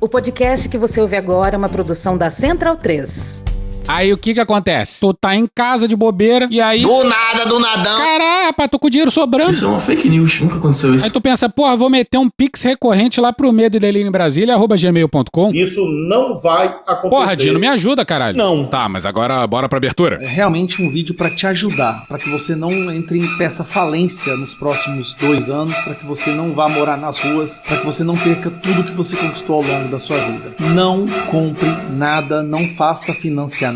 O podcast que você ouve agora é uma produção da Central 3. Aí o que acontece? Tu tá em casa de bobeira e aí... Do nada, do nadão. Caramba, tô com o dinheiro sobrando. Isso é uma fake news, nunca aconteceu isso. Aí tu pensa, porra, vou meter um pix recorrente lá pro Medo e Delírio em Brasília, @gmail.com. Isso não vai acontecer. Porra, Dino, me ajuda, caralho. Não. Tá, mas agora bora pra abertura. É realmente um vídeo pra te ajudar, pra que você não entre em peça falência nos próximos 2 anos, pra que você não vá morar nas ruas, pra que você não perca tudo que você conquistou ao longo da sua vida. Não compre nada, não faça financiamentos,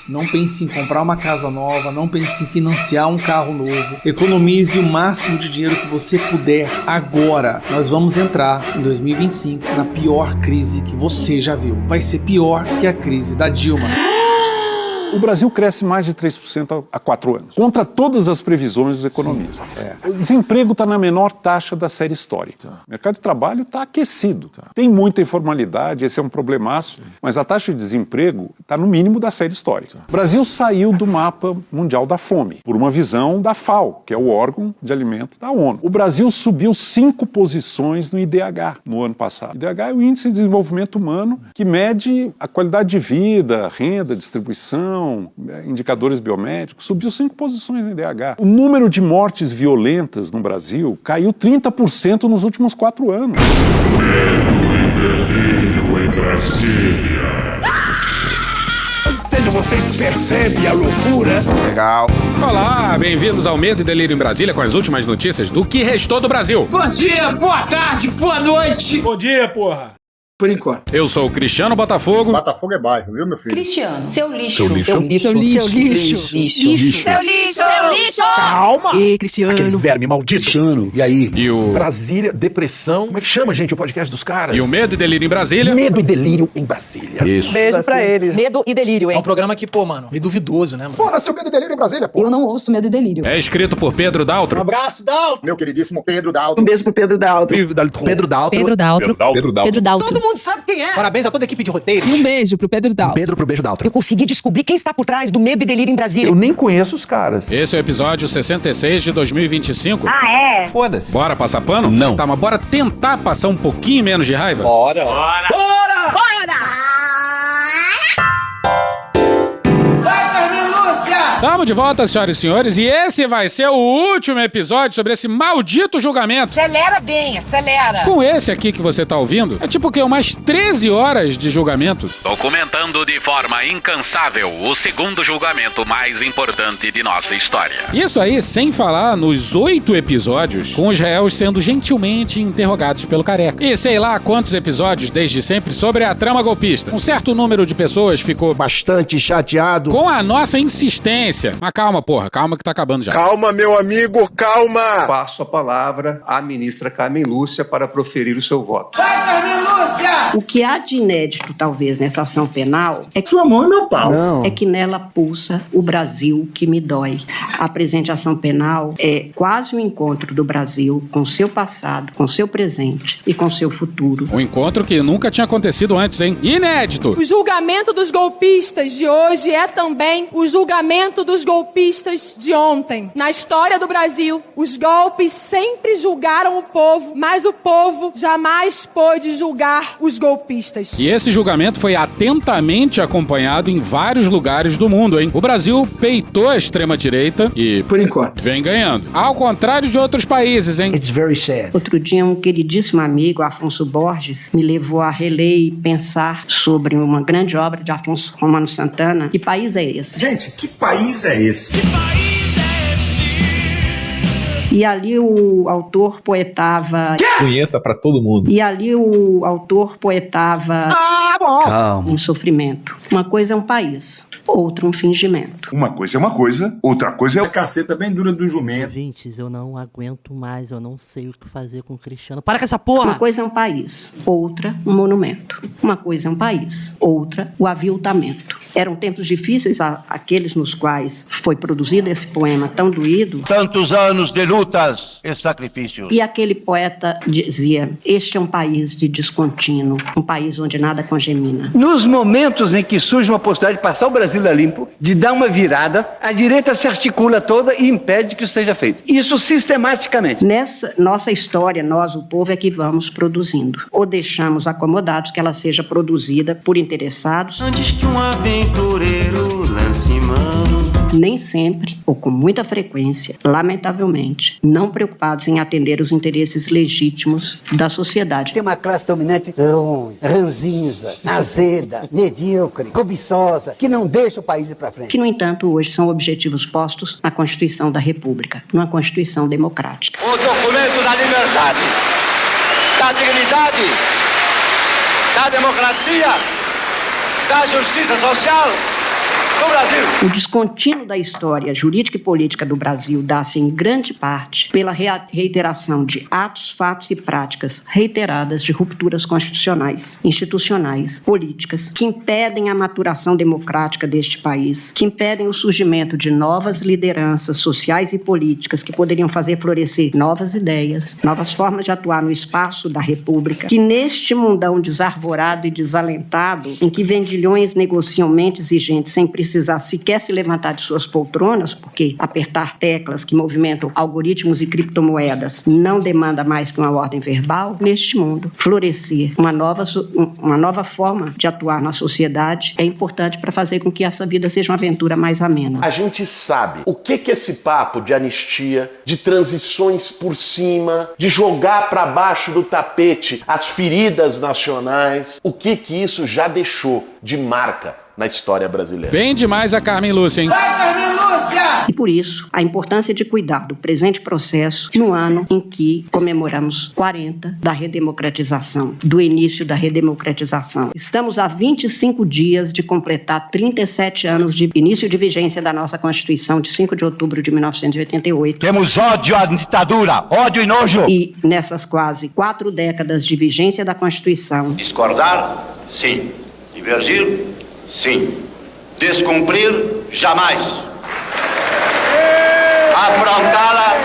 não pense em comprar uma casa nova, não pense em financiar um carro novo. Economize o máximo de dinheiro que você puder agora. Nós vamos entrar em 2025 na pior crise que você já viu. Vai ser pior que a crise da Dilma. O Brasil cresce mais de 3% há 4 anos, contra todas as previsões dos economistas. O desemprego está na menor taxa da série histórica. O mercado de trabalho está aquecido. Tem muita informalidade, esse é um problemaço, mas a taxa de desemprego está no mínimo da série histórica. O Brasil saiu do mapa mundial da fome, por uma visão da FAO, que é o órgão de alimento da ONU. O Brasil subiu 5 posições no IDH no ano passado. O IDH é o Índice de Desenvolvimento Humano, que mede a qualidade de vida, renda, distribuição, indicadores biomédicos, subiu 5 posições no IDH. O número de mortes violentas no Brasil caiu 30% nos últimos 4 anos. Medo e Delírio em Brasília. Vocês percebem a loucura? Legal. Olá, bem-vindos ao Medo e Delírio em Brasília com as últimas notícias do que restou do Brasil. Bom dia, boa tarde, boa noite. Bom dia, porra. Por enquanto. Eu sou o Cristiano Botafogo. Botafogo é bairro, viu, meu filho? Cristiano, seu lixo. Seu lixo. Seu lixo. Seu lixo. Seu lixo. Seu lixo. Calma. E Cristiano. Aquele verme maldito. Cristiano. E aí? E o... Brasília, depressão. Como é que chama, gente, o podcast dos caras? E o Medo e Delírio em Brasília. Medo e Delírio em Brasília. Isso. Beijo pra eles. Medo e Delírio, hein? É um programa que, pô, mano, meio duvidoso, né, mano? Fora seu Medo e Delírio em Brasília, pô. Eu não ouço Medo e Delírio. É escrito por Pedro Daltro. Um abraço, Daltro. Meu queridíssimo Pedro Daltro. Um beijo pro Pedro Daltro. Pedro Daltro. Pedro Daltro. Pedro Daltro. Todo mundo sabe quem é. Parabéns a toda a equipe de roteiro. E um beijo pro Pedro Daltro. Pedro pro beijo Daltro. Eu consegui descobrir quem está por trás do Medo e Delírio em Brasília. Eu nem conheço os caras. Esse é o episódio 66 de 2025. Ah, é? Foda-se. Bora passar pano? Não. Tá, mas bora tentar passar um pouquinho menos de raiva? Bora! Tamo de volta, senhoras e senhores, e esse vai ser o último episódio sobre esse maldito julgamento. Acelera bem, acelera. Com esse aqui que você tá ouvindo, é tipo o quê? Umas 13 horas de julgamento. Documentando de forma incansável o segundo julgamento mais importante de nossa história. Isso aí sem falar nos 8 episódios com os réus sendo gentilmente interrogados pelo Careca. E sei lá quantos episódios, desde sempre, sobre a trama golpista. Um certo número de pessoas ficou Bastante chateado. com a nossa insistência. Mas calma, porra, calma que tá acabando já. Calma, meu amigo, calma. Passo a palavra à ministra Carmen Lúcia para proferir o seu voto. O que há de inédito, talvez, nessa ação penal é que Sua mão é meu pau. Não. é que nela pulsa o Brasil que me dói. A presente ação penal é quase um encontro do Brasil com seu passado, com seu presente e com seu futuro. Um encontro que nunca tinha acontecido antes, hein? Inédito! O julgamento dos golpistas de hoje é também o julgamento dos golpistas de ontem. Na história do Brasil, os golpes sempre julgaram o povo, mas o povo jamais pôde julgar os golpistas. E esse julgamento foi atentamente acompanhado em vários lugares do mundo, hein? O Brasil peitou a extrema-direita e Por enquanto. vem ganhando. Ao contrário de outros países, hein? It's very sad. Outro dia, um queridíssimo amigo, Afonso Borges, me levou a reler e pensar sobre uma grande obra de Afonso Romano Santana. Que país é esse? Gente, que país é esse? E ali o autor poetava... Punheta pra todo mundo. E ali o autor poetava... Calma. em sofrimento. Uma coisa é um país, outra um fingimento. Uma coisa é uma coisa, outra coisa é... A caceta bem dura do jumento. Gente, eu não aguento mais, eu não sei o que fazer com o Cristiano. Para com essa porra! Uma coisa é um país, outra um monumento. Uma coisa é um país, outra o aviltamento. Eram tempos difíceis aqueles nos quais foi produzido esse poema tão doído. Tantos anos de lutas e sacrifícios. E aquele poeta dizia: este é um país de descontínuo, um país onde nada gemina. Nos momentos em que surge uma possibilidade de passar o Brasil a limpo, de dar uma virada, a direita se articula toda e impede que isso seja feito. Isso sistematicamente. Nessa nossa história, nós, o povo, é que vamos produzindo. Ou deixamos acomodados que ela seja produzida por interessados. Antes que um aventureiro lance mão. Nem sempre, ou com muita frequência, lamentavelmente, não preocupados em atender os interesses legítimos da sociedade. Tem uma classe dominante ruim, ranzinza, azeda, medíocre, cobiçosa, que não deixa o país ir para frente. Que, no entanto, hoje são objetivos postos na Constituição da República, numa Constituição democrática. O documento da liberdade, da dignidade, da democracia, da justiça social do Brasil. O descontínuo da história jurídica e política do Brasil dá-se em grande parte pela reiteração de atos, fatos e práticas reiteradas de rupturas constitucionais, institucionais, políticas, que impedem a maturação democrática deste país, que impedem o surgimento de novas lideranças sociais e políticas que poderiam fazer florescer novas ideias, novas formas de atuar no espaço da República, que neste mundão desarvorado e desalentado, em que vendilhões negociam mentes e gente sem precisar sequer se levantar de suas poltronas, porque apertar teclas que movimentam algoritmos e criptomoedas não demanda mais que uma ordem verbal, neste mundo, florescer uma nova forma de atuar na sociedade é importante para fazer com que essa vida seja uma aventura mais amena. A gente sabe o que esse papo de anistia, de transições por cima, de jogar para baixo do tapete as feridas nacionais, o que isso já deixou de marca na história brasileira. Bem demais a Carmen Lúcia, hein? Vai, Carmen Lúcia! E por isso, a importância de cuidar do presente processo no ano em que comemoramos 40 da redemocratização, do início da redemocratização. Estamos a 25 dias de completar 37 anos de início de vigência da nossa Constituição, de 5 de outubro de 1988. Temos ódio à ditadura, ódio e nojo. E nessas quase 4 décadas de vigência da Constituição. Discordar, sim. Divergir, sim. Descumprir, jamais. Afrontá-la,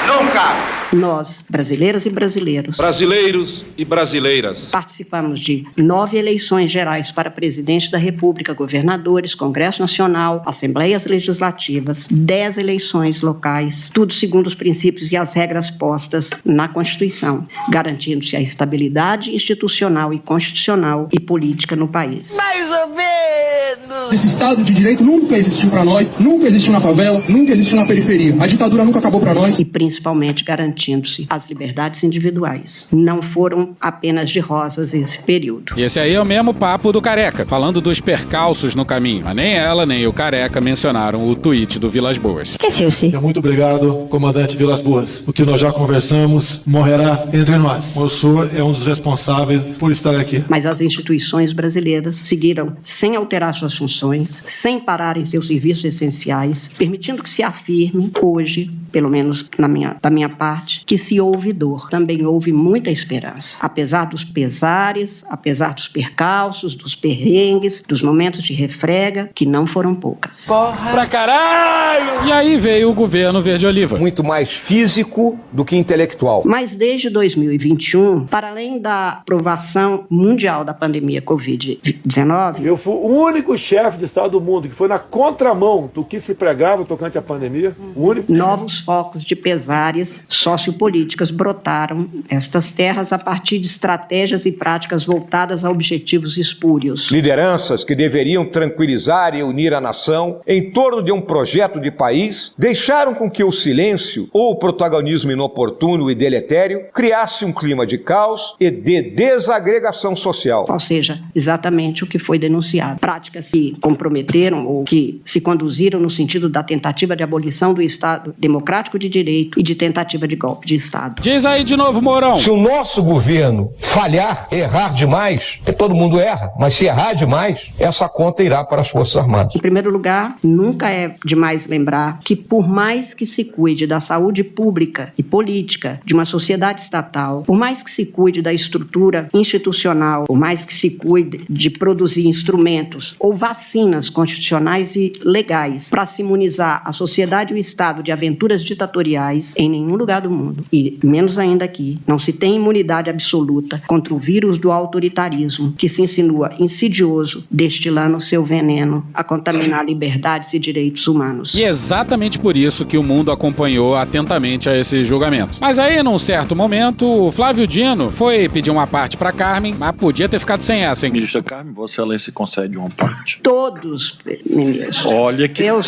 nunca. Nós, brasileiras e brasileiros, brasileiros e brasileiras, participamos de 9 eleições gerais para presidente da República, governadores, Congresso Nacional, Assembleias Legislativas, 10 eleições locais, tudo segundo os princípios e as regras postas na Constituição, garantindo-se a estabilidade institucional e constitucional e política no país. Mais ou menos! Esse Estado de Direito nunca existiu para nós, nunca existiu na favela, nunca existiu na periferia. A ditadura nunca acabou para nós. E principalmente garantindo-se as liberdades individuais. Não foram apenas de rosas esse período. E esse aí é o mesmo papo do Careca, falando dos percalços no caminho. Mas nem ela, nem o Careca mencionaram o tweet do Vilas Boas. Esqueceu-se. Muito obrigado, comandante Vilas Boas. O que nós já conversamos morrerá entre nós. O senhor é um dos responsáveis por estar aqui. Mas as instituições brasileiras seguiram sem alterar suas funções, sem parar em seus serviços essenciais, permitindo que se afirme hoje, pelo menos da minha parte, que se houve dor, também houve muita esperança. Apesar dos pesares, apesar dos percalços, dos perrengues, dos momentos de refrega, que não foram poucas. Porra pra caralho! E aí veio o governo verde-oliva. Muito mais físico do que intelectual. Mas desde 2021, para além da aprovação mundial da pandemia Covid-19... Eu fui o único chefe de Estado do mundo que foi na contramão do que se pregava tocante à pandemia. O único. Novos focos de pesares sociopolíticas brotaram estas terras a partir de estratégias e práticas voltadas a objetivos espúrios. Lideranças que deveriam tranquilizar e unir a nação em torno de um projeto de país deixaram com que o silêncio ou o protagonismo inoportuno e deletério criasse um clima de caos e de desagregação social. Ou seja, exatamente o que foi denunciado. Práticas que comprometeram ou que se conduziram no sentido da tentativa de abolição do Estado democrático de direito e de tentativa de golpe de Estado. Diz aí de novo, Mourão. Se o nosso governo falhar, errar demais, porque todo mundo erra, mas se errar demais, essa conta irá para as Forças Armadas. Em primeiro lugar, nunca é demais lembrar que por mais que se cuide da saúde pública e política de uma sociedade estatal, por mais que se cuide da estrutura institucional, por mais que se cuide de produzir instrumentos ou vacinas constitucionais e legais para se imunizar a sociedade e o Estado de aventuras ditatoriais em nenhum lugar do mundo, e menos ainda aqui, não se tem imunidade absoluta contra o vírus do autoritarismo que se insinua insidioso, destilando seu veneno a contaminar liberdades e direitos humanos. E é exatamente por isso que o mundo acompanhou atentamente a esse julgamento. Mas aí, num certo momento, o Flávio Dino foi pedir uma parte para Carmen, mas podia ter ficado sem essa, hein? Ministra Carmen, Vossa Excelência concede uma parte? Todos, ministros. Olha que eu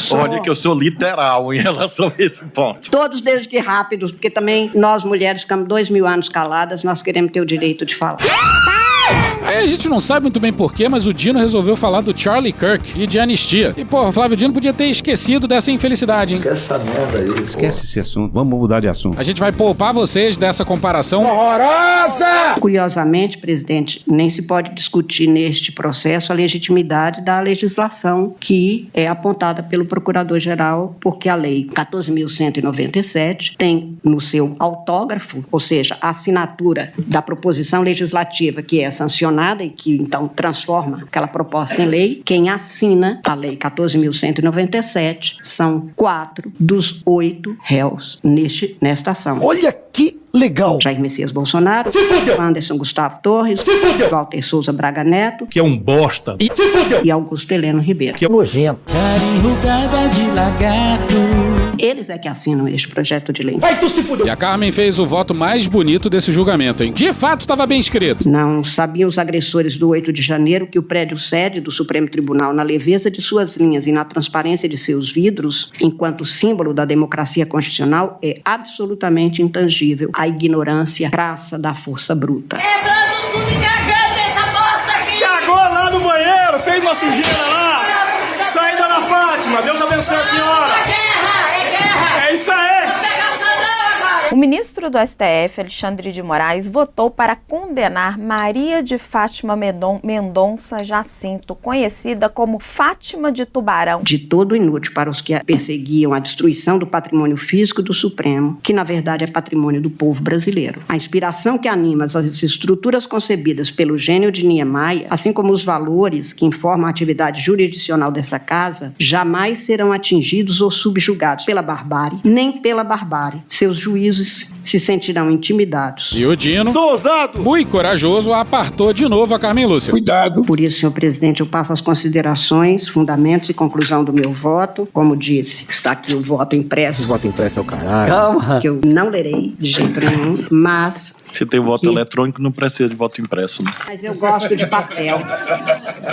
sou literal em relação a esse ponto. Todos, desde que rápidos, porque também nós mulheres ficamos 2000 anos caladas, nós queremos ter o direito de falar. Aí a gente não sabe muito bem porquê, mas o Dino resolveu falar do Charlie Kirk e de anistia. E, pô, o Flávio Dino podia ter esquecido dessa infelicidade, hein? Essa merda aí. Esquece esse assunto. Vamos mudar de assunto. A gente vai poupar vocês dessa comparação horrorosa! Curiosamente, presidente, nem se pode discutir neste processo a legitimidade da legislação que é apontada pelo Procurador-Geral, porque a Lei 14.197 tem no seu autógrafo, ou seja, a assinatura da proposição legislativa que é sancionada e que, então, transforma aquela proposta em lei, quem assina a Lei 14.197 são 4 dos 8 réus nesta ação. Olha que legal! Jair Messias Bolsonaro, Anderson Gustavo Torres, Walter Souza Braga Neto, que é um bosta, e Augusto Heleno Ribeiro, que é nojento. Enrugada de lagarto. Eles é que assinam este projeto de lei. Ai, tu se fudeu! E a Carmen fez o voto mais bonito desse julgamento, hein? De fato, estava bem escrito. Não sabiam os agressores do 8 de janeiro que o prédio sede do Supremo Tribunal, na leveza de suas linhas e na transparência de seus vidros, enquanto símbolo da democracia constitucional, é absolutamente intangível. A ignorância crassa da força bruta. Quebrando tudo e cagando essa bosta aqui! Cagou lá no banheiro, fez uma sujeira lá! Saída da Fátima, Deus abençoe a senhora! É guerra! É isso aí! O ministro do STF, Alexandre de Moraes, votou para condenar Maria de Fátima Mendonça Jacinto, conhecida como Fátima de Tubarão. De todo inútil para os que perseguiam a destruição do patrimônio físico do Supremo, que na verdade é patrimônio do povo brasileiro. A inspiração que anima as estruturas concebidas pelo gênio de Niemeyer, assim como os valores que informam a atividade jurisdicional dessa casa, jamais serão atingidos ou subjugados pela barbárie, nem pela barbárie. Seus juízos se sentirão intimidados. E o Dino, muito corajoso, apartou de novo a Carmen Lúcia. Cuidado! Por isso, senhor presidente, eu passo as considerações, fundamentos e conclusão do meu voto. Como disse, está aqui o voto impresso. Esse voto impresso é o caralho. Calma! Que eu não lerei de jeito nenhum, mas... Se tem voto eletrônico, não precisa de voto impresso, né? Mas eu gosto de papel.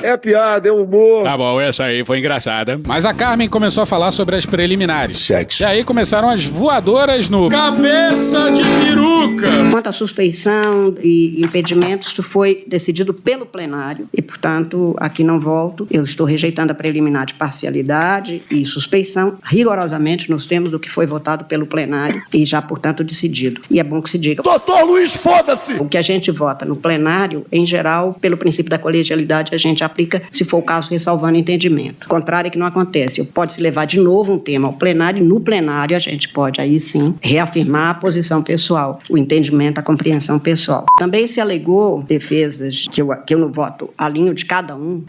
É piada, é humor. Tá bom, essa aí foi engraçada. Mas a Carmen começou a falar sobre as preliminares. Sexo. E aí começaram as voadoras no cabeça de peruca. Quanto à suspeição e impedimentos, isso foi decidido pelo plenário e, portanto, aqui não volto. Eu estou rejeitando a preliminar de parcialidade e suspeição rigorosamente nos termos do que foi votado pelo plenário e já, portanto, decidido. E é bom que se diga. Doutor Luiz, foda-se! O que a gente vota no plenário, em geral, pelo princípio da colegialidade, a gente aplica, se for o caso, ressalvando entendimento. O contrário é que não acontece. Pode-se levar de novo um tema ao plenário e no plenário a gente pode, aí sim, reafirmar a posição pessoal, o entendimento, a compreensão pessoal. Também se alegou defesas que eu não voto alinho de cada um,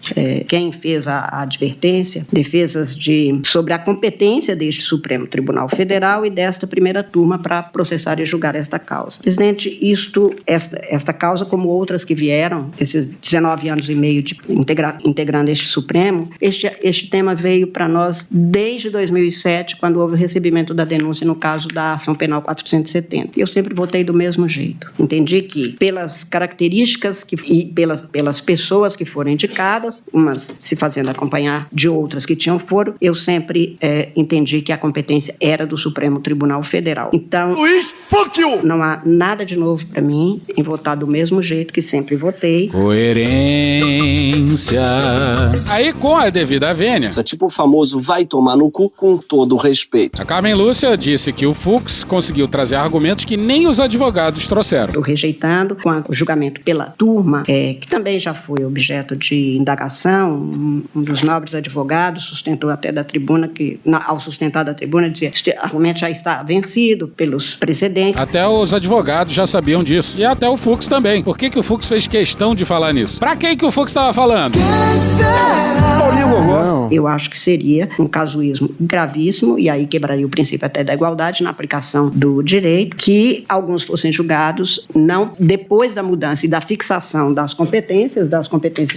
quem fez a advertência, defesas sobre a competência deste Supremo Tribunal Federal e desta primeira turma para processar e julgar esta causa. Presidente, esta causa, como outras que vieram, esses 19 anos e meio de integrando este Supremo, este tema veio para nós desde 2007, quando houve o recebimento da denúncia no caso da ação penal 470. Eu sempre votei do mesmo jeito. Entendi que, pelas características e pelas pessoas que foram indicadas, umas se fazendo acompanhar de outras que tinham foro, eu sempre entendi que a competência era do Supremo Tribunal Federal. Então, Luiz, fuck you! Não há nada de novo para mim em votar do mesmo jeito que sempre votei. Coerência. Aí, com a devida vênia, isso é tipo o famoso vai tomar no cu com todo o respeito. A Carmen Lúcia disse que o Fux conseguiu trazer argumentos que nem os advogados trouxeram. Estou rejeitando quanto ao julgamento pela turma, que também já foi objeto de indagação. Um dos nobres advogados sustentou até da tribuna que, ao sustentar da tribuna, dizia que este argumento já está vencido pelos precedentes. Até os advogados já sabiam sabiam disso. E até o Fux também. Por que o Fux fez questão de falar nisso? Pra quem que o Fux estava falando? Eu acho que seria um casuísmo gravíssimo, e aí quebraria o princípio até da igualdade na aplicação do direito, que alguns fossem julgados não depois da mudança e da fixação das competências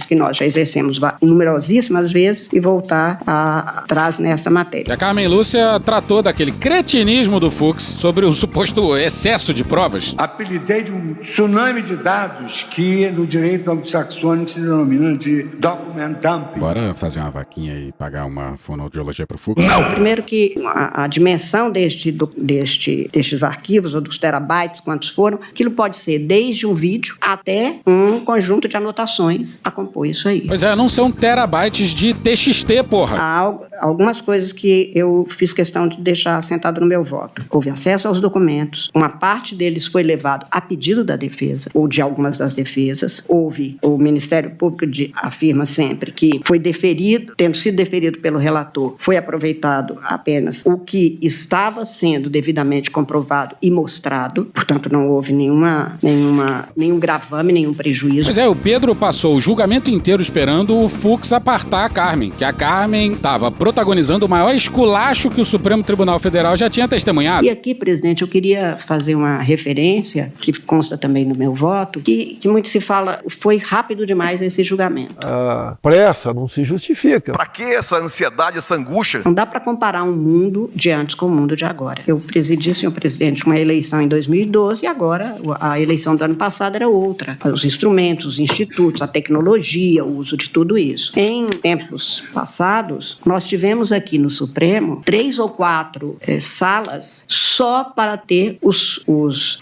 que nós já exercemos numerosíssimas vezes, e voltar atrás nessa matéria. E a Carmen Lúcia tratou daquele cretinismo do Fux sobre o suposto excesso de provas. Apelidei de um tsunami de dados que no direito anglo-saxônico se denomina de document dumping. Bora fazer uma vaquinha e pagar uma fonoaudiologia pro Fux? Não. Primeiro que a dimensão destes arquivos, ou dos terabytes, quantos foram, aquilo pode ser desde um vídeo até um conjunto de anotações a compor isso aí. Pois é, não são terabytes de TXT, porra. Há algumas coisas que eu fiz questão de deixar assentado no meu voto. Houve acesso aos documentos, uma parte deles foi levado a pedido da defesa, ou de algumas das defesas. Houve, o Ministério Público afirma sempre que foi deferido, tendo sido deferido pelo relator, foi aproveitado apenas o que estava sendo devidamente comprovado e mostrado, portanto não houve nenhum gravame, nenhum prejuízo. Mas o Pedro passou o julgamento inteiro esperando o Fux apartar a Carmen, que a Carmen estava protagonizando o maior esculacho que o Supremo Tribunal Federal já tinha testemunhado. E aqui, presidente, eu queria fazer uma referência, que consta também no meu voto, que muito se fala, foi rápido demais esse julgamento. A pressa não se justifica. Pra que essa ansiedade, essa angústia? Não dá para comparar um mundo de antes com o mundo de agora. Eu presidi, senhor presidente, uma eleição em 2012 e agora a eleição do ano passado era outra. Os instrumentos, os institutos, a tecnologia, o uso de tudo isso. Em tempos passados, nós tivemos aqui no Supremo 3 ou 4 salas só para ter os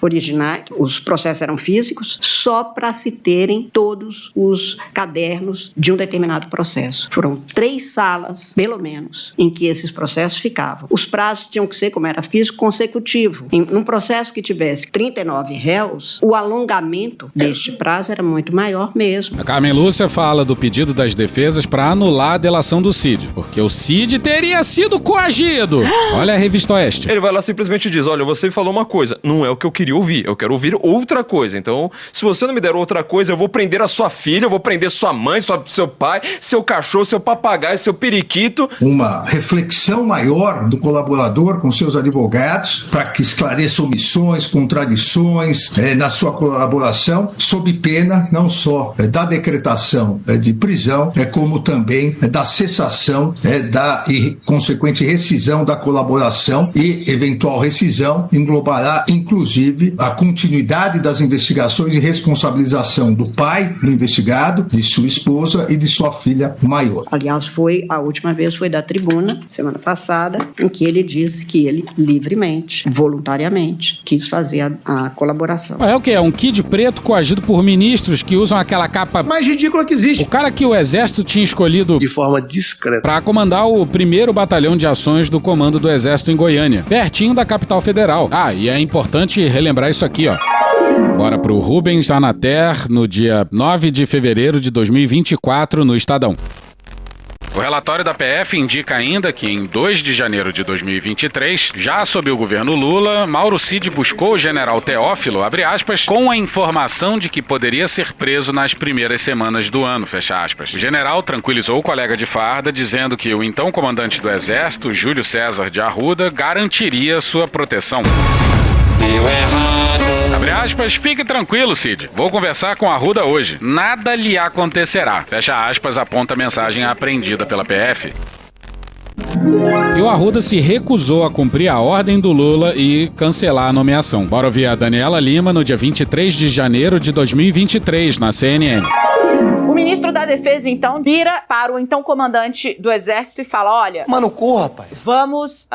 originais, os processos eram físicos, só para se terem todos os cadernos de um determinado processo. Foram 3 salas, pelo menos, em que esses processos ficavam. Os prazos tinham que ser, como era físico, consecutivo. Num processo que tivesse 39 réus, o alongamento deste prazo era muito maior mesmo. A Carmen Lúcia fala do pedido das defesas para anular a delação do Cid, porque o Cid teria sido coagido. Olha a Revista Oeste. Ele vai lá e simplesmente diz, olha, você falou uma coisa, não é o que eu queria ouvir, eu quero ouvir outra coisa. Então, se você não me der outra coisa, eu vou prender a sua filha, eu vou prender sua mãe, seu pai, seu cachorro, seu papagaio, seu periquito. Uma reflexão maior do colaborador com seus advogados para que esclareça omissões, contradições na sua colaboração, sob pena não só da decretação de prisão, como também da cessação da consequente rescisão da colaboração, e eventual rescisão englobará inclusive a continuidade das investigações e responsabilização do pai do investigado, de sua esposa e de sua filha maior. Aliás, a última vez foi da tribuna, semana passada, em que ele disse que ele livremente, voluntariamente, quis fazer a colaboração. É o que? É um kid preto coagido por ministros que usam aquela capa mais ridícula que existe. O cara que o Exército tinha escolhido de forma discreta para comandar o 1º Batalhão de Ações do Comando do Exército em Goiânia, pertinho da capital federal. E é importante relembrar isso aqui, ó. Bora pro Rubens Anater no dia 9 de fevereiro de 2024 no Estadão. O relatório da PF indica ainda que em 2 de janeiro de 2023, já sob o governo Lula, Mauro Cid buscou o general Teófilo, abre aspas, com a informação de que poderia ser preso nas primeiras semanas do ano, fecha aspas. O general tranquilizou o colega de farda, dizendo que o então comandante do Exército, Júlio César de Arruda, garantiria sua proteção. Deu errado. Abre aspas, fique tranquilo, Cid. Vou conversar com Arruda hoje. Nada lhe acontecerá. Fecha aspas, aponta a mensagem apreendida pela PF. E o Arruda se recusou a cumprir a ordem do Lula e cancelar a nomeação. Bora ouvir a Daniela Lima no dia 23 de janeiro de 2023, na CNN. O ministro da Defesa, então, vira para o então comandante do Exército e fala, olha... Mano, corra, rapaz. Vamos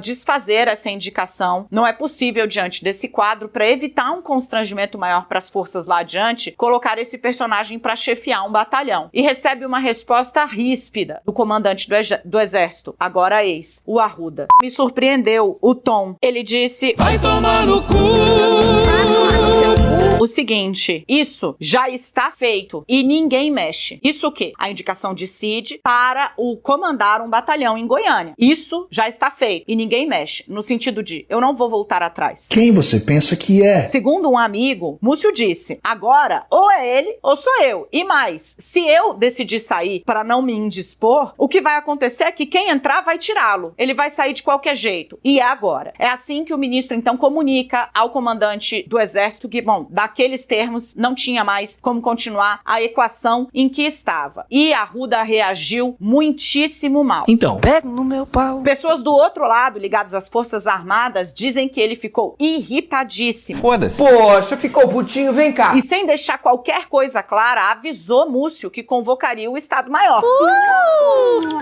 desfazer essa indicação. Não é possível, diante desse quadro, para evitar um constrangimento maior para as forças lá adiante, colocar esse personagem para chefiar um batalhão. E recebe uma resposta ríspida do comandante do Exército, agora ex, o Arruda. Me surpreendeu o tom. Ele disse... Vai tomar no cu! Vai tomar no seu cu! o seguinte: isso já está feito e ninguém mexe. Isso o quê? A indicação de Cid para o comandar um batalhão em Goiânia. Isso já está feito e ninguém mexe. No sentido de, eu não vou voltar atrás. Quem você pensa que é? Segundo um amigo, Múcio disse: agora, ou é ele ou sou eu. E mais, se eu decidir sair para não me indispor, o que vai acontecer é que quem entrar vai tirá-lo. Ele vai sair de qualquer jeito. E é agora. É assim que o ministro, então, comunica ao comandante do Exército que, bom, daqueles termos não tinha mais como continuar a equação em que estava. E Arruda reagiu muitíssimo mal. Então, pega no meu pau. Pessoas do outro lado, ligadas às Forças Armadas, dizem que ele ficou irritadíssimo. Foda-se. Poxa, ficou putinho, vem cá. E sem deixar qualquer coisa clara, avisou Múcio que convocaria o Estado-Maior.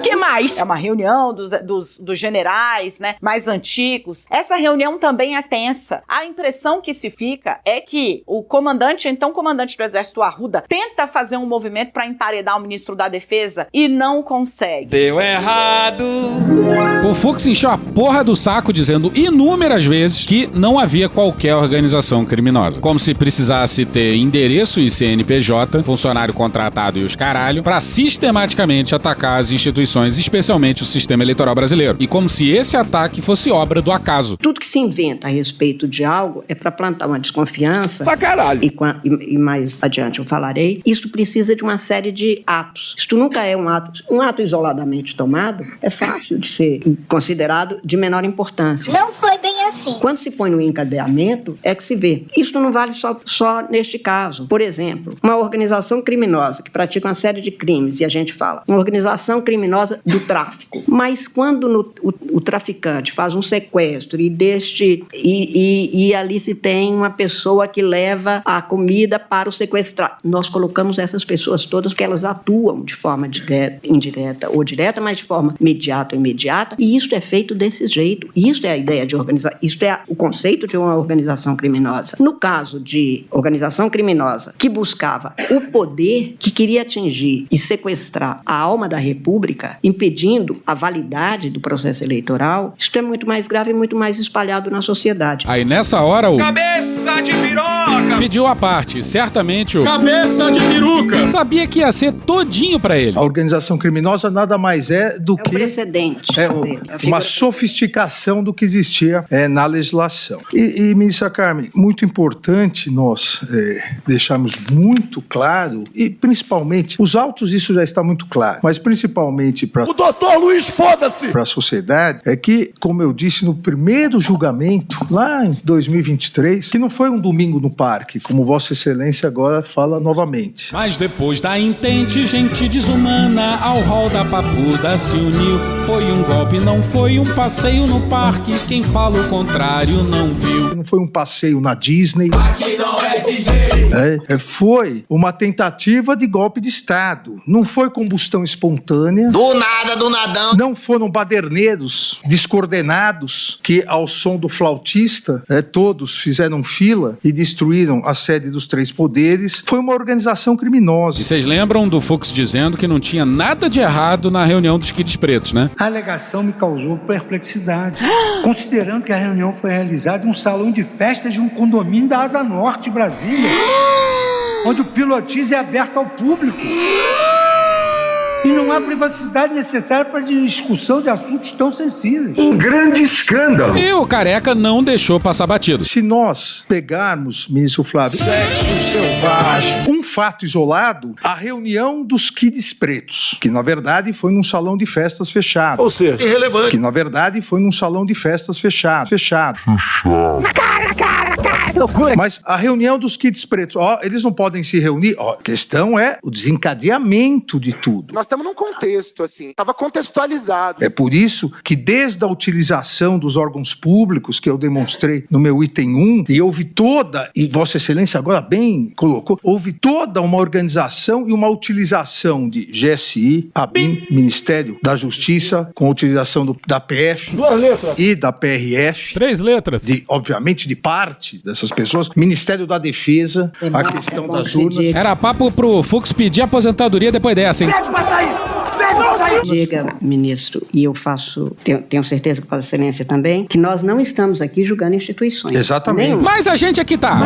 Que mais? É uma reunião dos generais, né, mais antigos. Essa reunião também é tensa. A impressão que se fica é que o comandante do Exército Arruda tenta fazer um movimento para emparedar o ministro da Defesa e não consegue. Deu errado. O Fux encheu a porra do saco dizendo inúmeras vezes que não havia qualquer organização criminosa. Como se precisasse ter endereço e CNPJ, funcionário contratado e os caralho, pra sistematicamente atacar as instituições, especialmente o sistema eleitoral brasileiro. E como se esse ataque fosse obra do acaso. Tudo que se inventa a respeito de algo é para plantar uma desconfiança. Pra caralho. E mais adiante eu falarei. Isso precisa de uma série de atos. Isto nunca é um ato. Um ato isoladamente tomado é fácil de ser considerado de menor importância. Não foi bem assim. Quando se põe no encadeamento, é que se vê. Isso não vale só neste caso. Por exemplo, uma organização criminosa que pratica uma série de crimes, e a gente fala, uma organização criminosa do tráfico. Mas quando o traficante faz um sequestro e ali se tem uma pessoa que leva a comida para o sequestrado, nós colocamos essas pessoas todas porque elas atuam de forma indireta ou direta, mas de forma imediata ou imediata, e isso é feito desse jeito. Isso é a ideia de organizar, isso é o conceito de uma organização criminosa. No caso de organização criminosa que buscava o poder, que queria atingir e sequestrar a alma da República, impedindo a validade do processo eleitoral, isso é muito mais grave e muito mais espalhado na sociedade. Aí nessa hora o cabeça de piroca pediu a parte. Certamente o cabeça de peruca sabia que ia ser todinho pra ele. A organização criminosa nada mais é do que... o precedente. Uma sofisticação do que existia na legislação. E ministra Carmen, muito importante nós deixarmos muito claro, e principalmente, os autos isso já está muito claro, mas principalmente para... O doutor Luiz, foda-se! Para a sociedade, é que, como eu disse no primeiro julgamento, lá em 2023, que não foi um domingo no parque, como Vossa Excelência agora fala novamente. Mas depois da intente, gente desumana ao rol da papuda se uniu. Foi um golpe, não foi um passeio no parque. Quem fala o contrário não viu. Não foi um passeio na Disney. Aqui não é Disney. Foi uma tentativa de golpe de Estado. Não foi combustão espontânea. Do nada, do nadão. Não foram baderneiros descoordenados que, ao som do flautista, todos fizeram fila e destruíram a sede dos três poderes. Foi uma organização criminosa. E vocês lembram do Fux dizendo que não tinha nada de errado na reunião dos Kids Pretos, né? A alegação me causou perplexidade, considerando que a reunião foi realizada em um salão de festas de um condomínio da Asa Norte, Brasília, onde o pilotismo é aberto ao público. E não há privacidade necessária para discussão de assuntos tão sensíveis. Um grande escândalo. E o Careca não deixou passar batido. Se nós pegarmos, ministro Flávio, sexo selvagem, um fato isolado, a reunião dos Kids Pretos, que na verdade foi num salão de festas fechado. Ou seja, irrelevante. Que na verdade foi num salão de festas fechado. Na cara, que loucura. Mas a reunião dos Kids Pretos, eles não podem se reunir. A questão é o desencadeamento de tudo. Nós estamos num contexto, assim, estava contextualizado. É por isso que desde a utilização dos órgãos públicos, que eu demonstrei no meu item 1, e houve toda, e Vossa Excelência agora bem colocou, houve toda uma organização e uma utilização de GSI, ABIN, Ministério da Justiça, com a utilização da PF e da PRF. 3 letras. Obviamente, de parte dessas pessoas, Ministério da Defesa, a questão das urnas. Era papo pro Fux pedir aposentadoria depois dessa, hein? Pede pra sair! Pede pra sair! Diga, ministro, e eu tenho certeza que Vossa Excelência também, que nós não estamos aqui julgando instituições. Exatamente. Nenhuma. Mas a gente aqui tá.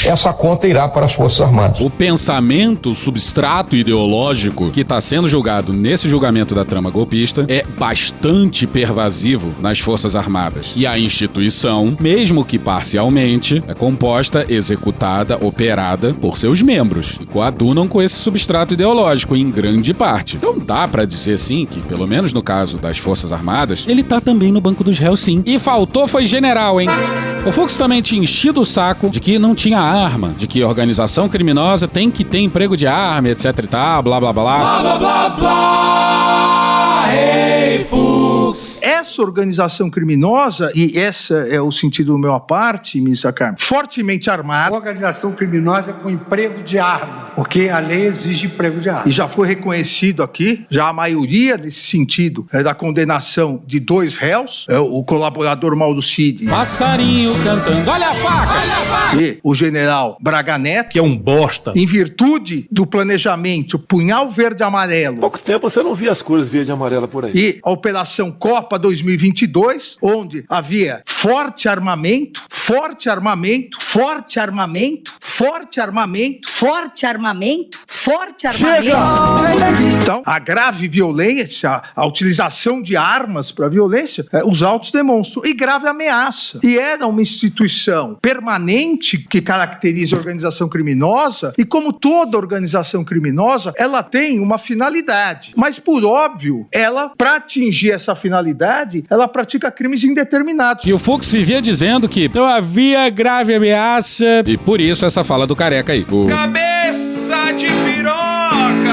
Essa conta irá para as Forças Armadas. O pensamento, o substrato ideológico que está sendo julgado nesse julgamento da trama golpista é bastante pervasivo nas Forças Armadas. E a instituição, mesmo que parcialmente, é composta, executada, operada por seus membros, que coadunam com esse substrato ideológico em grande parte. Então dá pra dizer sim que, pelo menos no caso das Forças Armadas, ele tá também no banco dos réus sim. E faltou foi general, hein? O Fux também tinha enchido o saco de que não tinha arma, de que organização criminosa tem que ter emprego de arma, etc e tal, blá blá blá. Blá blá blá blá. Hey, Fux! Essa organização criminosa, e esse é o sentido do meu à parte, ministra Carmen, fortemente armada. Organização criminosa com emprego de arma, porque a lei exige emprego de arma. E já foi reconhecido aqui, já a maioria nesse sentido, da condenação de 2 réus, o colaborador Mauro Cid. Passarinho cantando, olha a faca! Olha a faca! E o general Braga Neto, Que é um bosta. em virtude do planejamento Punhal Verde e Amarelo. Pouco tempo você não via as cores verde e amarela por aí. E a Operação Copa 2022, onde havia forte armamento, forte armamento, forte armamento, forte armamento, forte armamento, forte armamento. Então, a grave violência, a utilização de armas para violência, os autos demonstram. E grave ameaça. E era uma instituição permanente que caracteriza a organização criminosa, e como toda organização criminosa, ela tem uma finalidade. Mas, por óbvio, ela, para atingir essa finalidade, ela pratica crimes indeterminados. E o Fux vivia dizendo que não havia grave ameaça. E por isso essa fala do careca aí. Cabeça de piroca!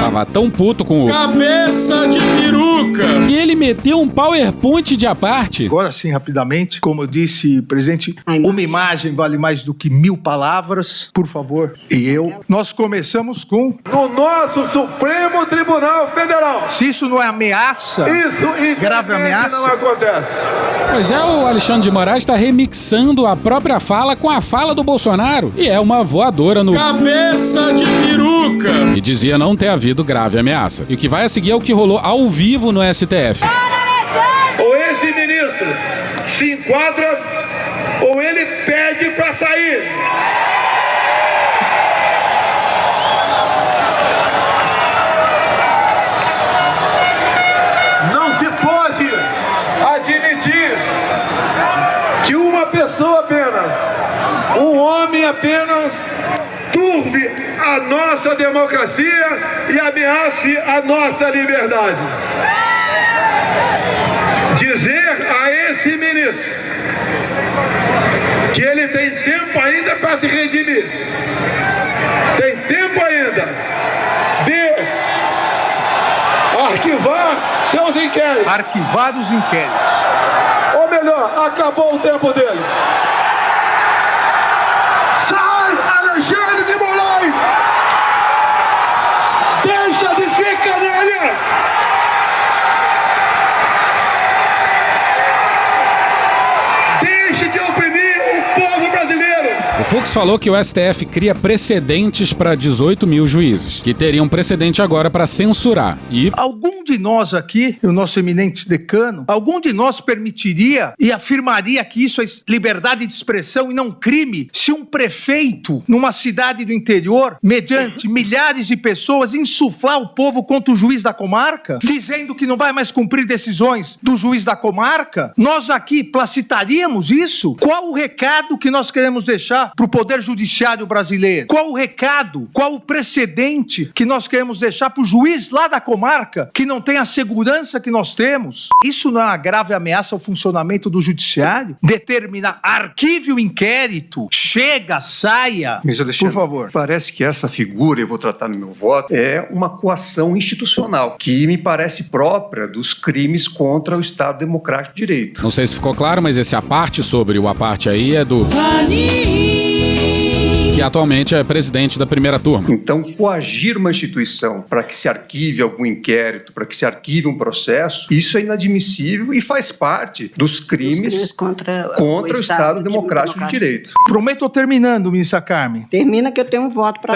Tava tão puto com o cabeça de peruca que ele meteu um PowerPoint de aparte. Agora sim, rapidamente, como eu disse, presidente, uma imagem vale mais do que 1000 palavras, por favor. Nós começamos com... No nosso Supremo Tribunal Federal. Se isso não é ameaça, Isso grave ameaça, não acontece. Pois é, o Alexandre de Moraes está remixando a própria fala com a fala do Bolsonaro. E é uma voadora no cabeça de peruca. E dizia não ter havido grave ameaça. E o que vai a seguir é o que rolou ao vivo no STF. Ou esse ministro se enquadra, ou ele pede para sair. Não se pode admitir que uma pessoa apenas, um homem apenas, turve a nossa democracia e ameace a nossa liberdade. Dizer a esse ministro que ele tem tempo ainda para se redimir, tem tempo ainda de arquivar seus inquéritos. Arquivar os inquéritos. Ou melhor, acabou o tempo dele. Sai, Alexandre de Moraes! Deixa de ser canalha! Deixe de oprimir o povo brasileiro! O Fux falou que o STF cria precedentes para 18 mil juízes, que teriam precedente agora para censurar. E algum de nós aqui, o nosso eminente decano, algum de nós permitiria e afirmaria que isso é liberdade de expressão e não crime se um prefeito numa cidade do interior, mediante milhares de pessoas, insuflar o povo contra o juiz da comarca, dizendo que não vai mais cumprir decisões do juiz da comarca? Nós aqui placitaríamos isso? Qual o recado que nós queremos deixar para o Poder Judiciário brasileiro? Qual o recado, qual o precedente que nós queremos deixar para o juiz lá da comarca, que não tem a segurança que nós temos? Isso não é uma grave ameaça ao funcionamento do Judiciário? Determinar, arquive o inquérito, chega, saia. Por favor. Parece que essa figura, eu vou tratar no meu voto, é uma coação institucional, que me parece própria dos crimes contra o Estado Democrático de Direito. não sei se ficou claro, mas esse aparte sobre o aparte aí é do... que atualmente é presidente da primeira turma. Então, coagir uma instituição para que se arquive algum inquérito, para que se arquive um processo, isso é inadmissível e faz parte dos crimes contra o Estado Democrático de Direito. Prometo terminando, ministra Carmen. Termina que eu tenho um voto para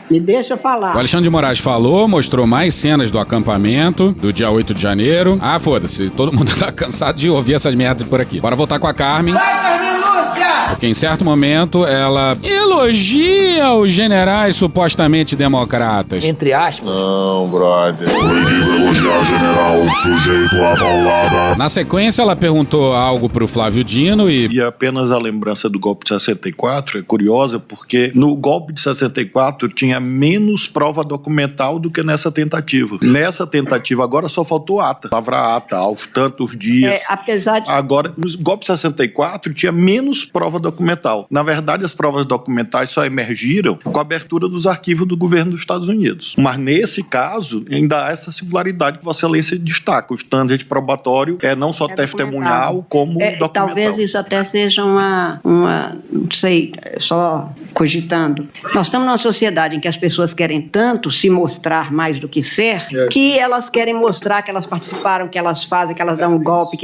Me deixa falar. O Alexandre de Moraes falou, mostrou mais cenas do acampamento do dia 8 de janeiro. Ah, foda-se, todo mundo tá cansado de ouvir essas merdas por aqui. Bora voltar com a Carmen. Vai, Carmen Lúcia! Porque em certo momento ela elogia os generais supostamente democratas. Entre aspas. Não, brother. Proibido elogiar general sujeito à paulada. Na sequência, ela perguntou algo pro Flávio Dino E apenas a lembrança do golpe de 64 é curiosa porque no golpe de 64 tinha menos prova documental do que nessa tentativa. Nessa tentativa agora só faltou ata. Palavra ata, aos tantos dias. Apesar de... Agora, no golpe de 64 tinha menos prova documental. Na verdade, as provas documentais só emergiram com a abertura dos arquivos do governo dos Estados Unidos. Mas nesse caso, ainda há essa singularidade que Vossa Excelência destaca. O standard probatório é não só testemunhal, como documental. Talvez isso até seja uma, não sei, só cogitando. Nós estamos numa sociedade em que as pessoas querem tanto se mostrar mais do que ser, que elas querem mostrar que elas participaram, que elas fazem, que elas dão um golpe,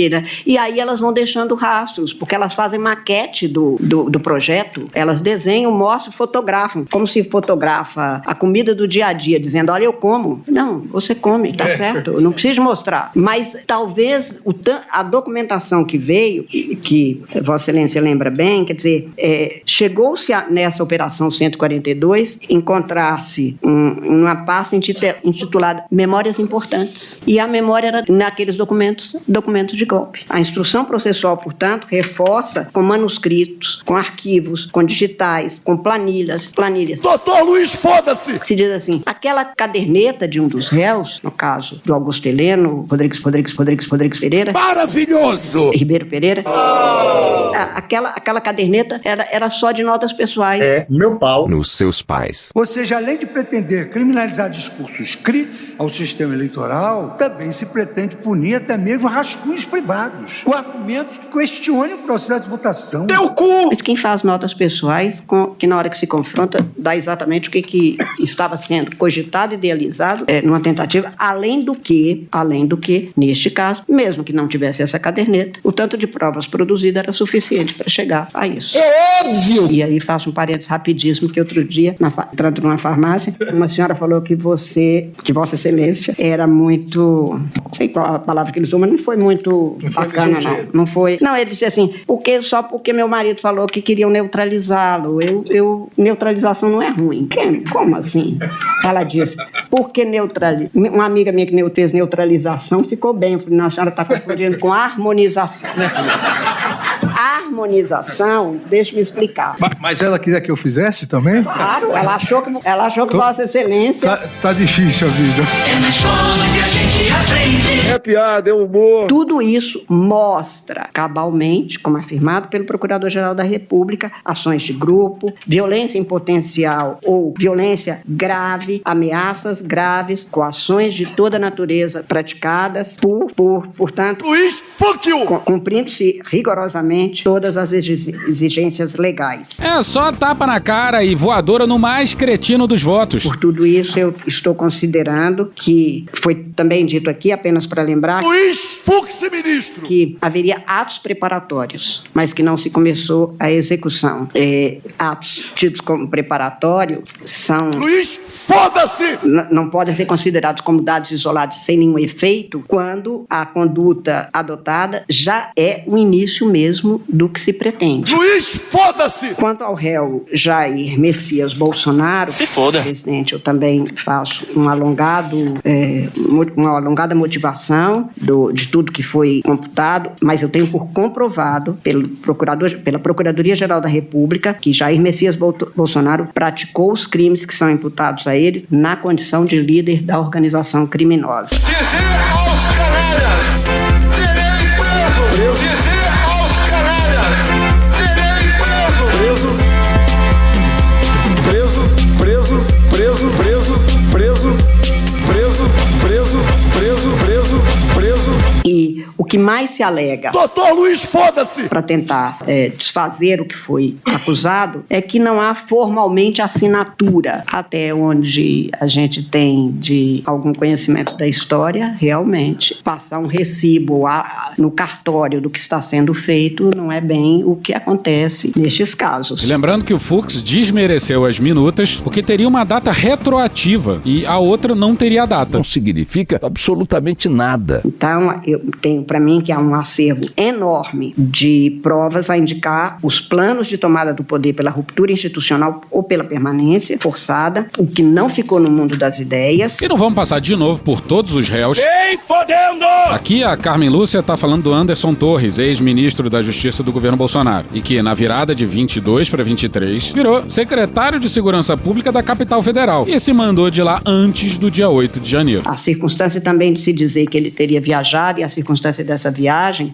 e aí elas vão deixando rastros, porque elas fazem maquete do projeto, elas desenham, mostram, fotografam, como se fotografa a comida do dia a dia, dizendo, olha, eu como. Não, você come, tá certo, eu não preciso mostrar. Mas talvez a documentação que veio, que Vossa Excelência lembra bem, quer dizer, chegou-se nessa Operação 142 encontrar-se uma pasta intitulada Memórias Importantes. E a memória era naqueles documentos de golpe. A instrução processual, portanto, reforça com manuscritos, com arquivos, com digitais, com planilhas. Doutor Luiz, foda-se! Se diz assim, aquela caderneta de um dos réus, no caso do Augusto Heleno, Rodrigues Pereira. Maravilhoso! Ribeiro Pereira. Aquela caderneta era só de notas pessoais. Meu pau. Nos seus pais. Ou seja, além de pretender criminalizar discursos críticos ao sistema eleitoral, também se pretende punir até mesmo rascunhos privados, com argumentos que questionem o processo de votação. Teu cu! Mas quem faz notas pessoais, que na hora que se confronta, dá exatamente o que estava sendo cogitado, idealizado, numa tentativa, além do que, neste caso, mesmo que não tivesse essa caderneta, o tanto de provas produzidas era suficiente para chegar a isso. É óbvio! E aí faço um parênteses rapidíssimo, que outro dia, entrando numa farmácia, uma senhora falou que Vossa Excelência era muito, não sei qual a palavra que ele usou, mas não foi muito bacana, não foi. Não, ele disse assim, só porque meu marido falou que queriam neutralizá-lo. Neutralização não é ruim. Como assim? Ela disse, porque uma amiga minha que fez neutralização ficou bem. Eu falei, não, a senhora está confundindo com harmonização. Harmonização, deixa-me explicar. Mas ela queria que eu fizesse também? Claro, ela achou que Vossa Excelência... Tá difícil a vida. É na escola que a gente aprende. É piada, é humor. Tudo isso mostra cabalmente, como afirmado pelo Procurador-Geral da República, ações de grupo, violência em potencial ou violência grave, ameaças graves, coações de toda natureza praticadas portanto, Luiz, fuck you! Cumprindo-se rigorosamente todas as exigências legais. É só tapa na cara e voadora no mais cretino dos votos. Por tudo isso, eu estou considerando que, foi também dito aqui, apenas para lembrar... Luiz, fuck-se, ministro! Que haveria atos preparatórios, mas que não se começou a execução. Atos tidos como preparatório são... Luiz, foda-se! Não podem ser considerados como dados isolados sem nenhum efeito quando a conduta adotada já é o início mesmo do que se pretende. Luiz, foda-se! Quanto ao réu Jair Messias Bolsonaro, se foda, presidente, eu também faço uma alongada motivação de tudo que foi computado, mas eu tenho por comprovado pela Procuradoria-Geral da República que Jair Messias Bolsonaro praticou os crimes que são imputados a ele na condição de líder da organização criminosa. Dizer aos canalhas, serei preso! Dizer aos canalhas, serei preso! Preso! E o que mais se alega... Doutor Luiz, foda-se! ...para tentar desfazer o que foi acusado, é que não há formalmente assinatura, até onde a gente tem de algum conhecimento da história, realmente. Passar um recibo no cartório do que está sendo feito não é bem o que acontece nestes casos. E lembrando que o Fux desmereceu as minutas porque teria uma data retroativa e a outra não teria data. Não significa absolutamente nada. Então, eu tenho para mim que há um acervo enorme de provas a indicar os planos de tomada do poder pela ruptura institucional ou pela permanência forçada, o que não ficou no mundo das ideias. E não vamos passar de novo por todos os réus. Ei, fodendo! Aqui a Carmen Lúcia tá falando do Anderson Torres, ex-ministro da Justiça do governo Bolsonaro, e que na virada de 22 para 23 virou secretário de Segurança Pública da capital federal e se mandou de lá antes do dia 8 de janeiro. A circunstância também de se dizer que ele teria viajado e a circunstância dessa viagem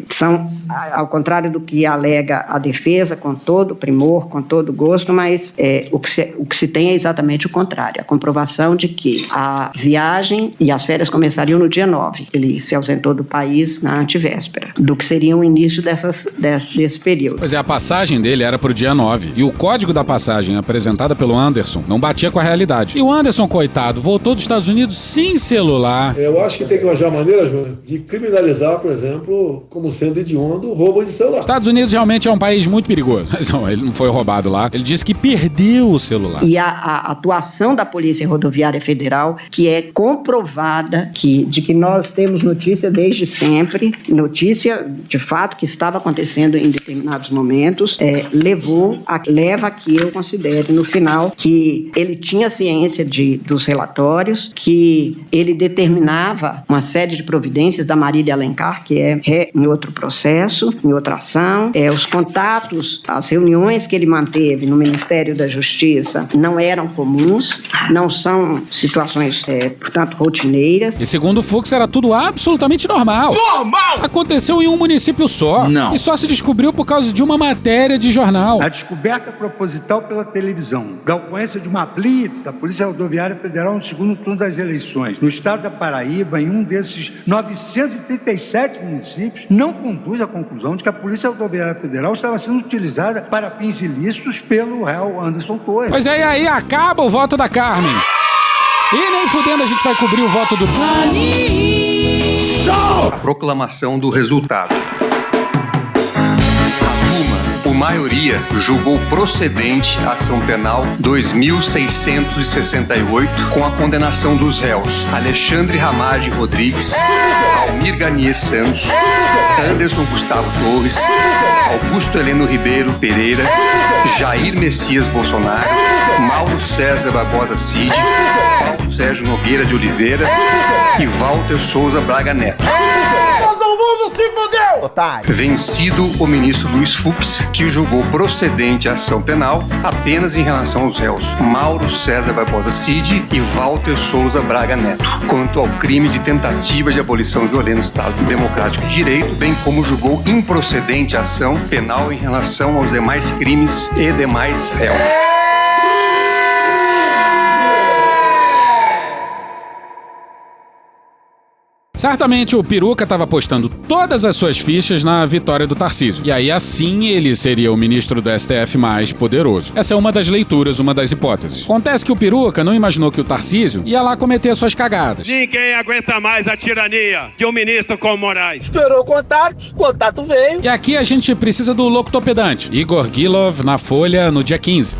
são, ao contrário do que alega a defesa, com todo primor, com todo gosto, mas o que se tem é exatamente o contrário, a comprovação de que a viagem e as férias começariam no dia 9. Ele se ausentou do país na antevéspera, do que seria o início desse período. Pois é, a passagem dele era pro dia 9 e o código da passagem apresentada pelo Anderson não batia com a realidade. E o Anderson, coitado, voltou dos Estados Unidos sem celular. Eu acho que tem que arranjar maneira, Júnior, de criminalizar, por exemplo, como sendo hediondo o roubo de celular. Estados Unidos realmente é um país muito perigoso. Mas não, ele não foi roubado lá. Ele disse que perdeu o celular. E a atuação da Polícia Rodoviária Federal, que é comprovada, de que nós temos notícia desde sempre, notícia de fato que estava acontecendo em determinados momentos, leva a que eu considere no final que ele tinha ciência dos relatórios, que ele determinava uma série de providências da Marília Alencar, que é em outro processo, em outra ação. Os contatos, as reuniões que ele manteve no Ministério da Justiça não eram comuns, não são situações, portanto, rotineiras. E segundo o Fux, era tudo absolutamente normal. Normal! Aconteceu em um município só. Não. E só se descobriu por causa de uma matéria de jornal. A descoberta proposital pela televisão da ocorrência de uma blitz da Polícia Rodoviária Federal no segundo turno das eleições no estado da Paraíba, em um desses 937 municípios, não conduz à conclusão de que a Polícia Rodoviária Federal estava sendo utilizada para fins ilícitos pelo réu Anderson Torres. Pois é, e aí acaba o voto da Carmen. E nem fudendo a gente vai cobrir o voto do... A proclamação do resultado. Por maioria, julgou procedente a ação penal 2668 com a condenação dos réus Alexandre Ramage Rodrigues, Almir Garnier Santos, Anderson Gustavo Torres, Augusto Heleno Ribeiro Pereira, Jair Messias Bolsonaro, Mauro César Barbosa Cid, Paulo Sérgio Nogueira de Oliveira e Walter Souza Braga Neto. Se fudeu, otário. Vencido o ministro Luiz Fux, que julgou procedente a ação penal apenas em relação aos réus Mauro César Barbosa Cid e Walter Souza Braga Neto, quanto ao crime de tentativa de abolição violenta do Estado Democrático de Direito, bem como julgou improcedente a ação penal em relação aos demais crimes e demais réus. Certamente o Peruca estava apostando todas as suas fichas na vitória do Tarcísio. E aí assim ele seria o ministro do STF mais poderoso. Essa é uma das leituras, uma das hipóteses. Acontece que o Peruca não imaginou que o Tarcísio ia lá cometer suas cagadas. Ninguém aguenta mais a tirania de um ministro como Moraes. Esperou o contato veio. E aqui a gente precisa do locutopedante, Igor Gilov, na Folha, no dia 15.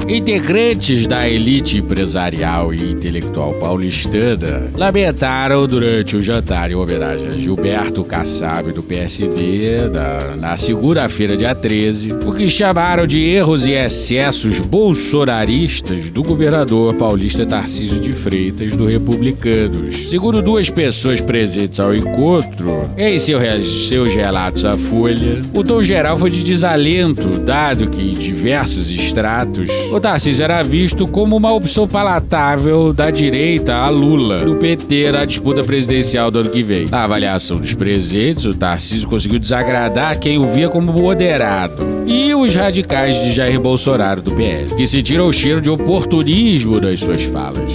Integrantes da elite empresarial e intelectual paulistana lamentaram durante o jantar em homenagem a Gilberto Kassab do PSD na segunda-feira, dia 13, o que chamaram de erros e excessos bolsonaristas do governador paulista Tarcísio de Freitas do Republicanos. Segundo duas pessoas presentes ao encontro, em seus relatos à Folha, o tom geral foi de desalento, dado que em diversos estratos o Tarcísio era visto como uma opção palatável da direita a Lula, do PT na disputa presidencial do ano que vem. Na avaliação dos presentes, o Tarcísio conseguiu desagradar quem o via como moderado e os radicais de Jair Bolsonaro do PL, que sentiram o cheiro de oportunismo nas suas falas.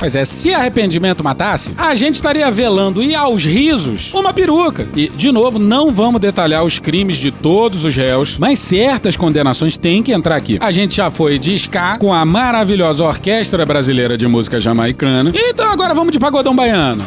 Pois é, se arrependimento matasse, a gente estaria velando e aos risos uma peruca. E, de novo, não vamos detalhar os crimes de todos os réus, mas certas condenações têm que entrar aqui. A gente já foi de ska com a maravilhosa Orquestra Brasileira de Música Jamaicana, então agora vamos de pagodão baiano.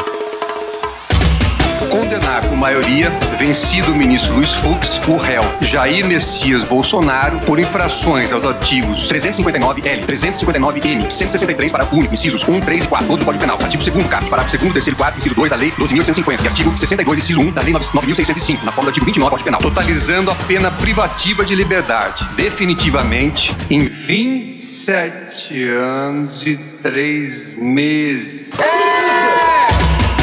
Condenar por maioria, vencido o ministro Luiz Fux, o réu Jair Messias Bolsonaro por infrações aos artigos 359L, 359M, 163, parágrafo único, incisos 1, 3 e 4, todos do Código Penal. Artigo 2º, caput, parágrafo 2º, 3º e 4, inciso 2 da Lei 12.150 e artigo 62, inciso 1 da Lei 9.605, na forma do artigo 29 do Código Penal. Totalizando a pena privativa de liberdade, definitivamente, em 27 anos e 3 meses.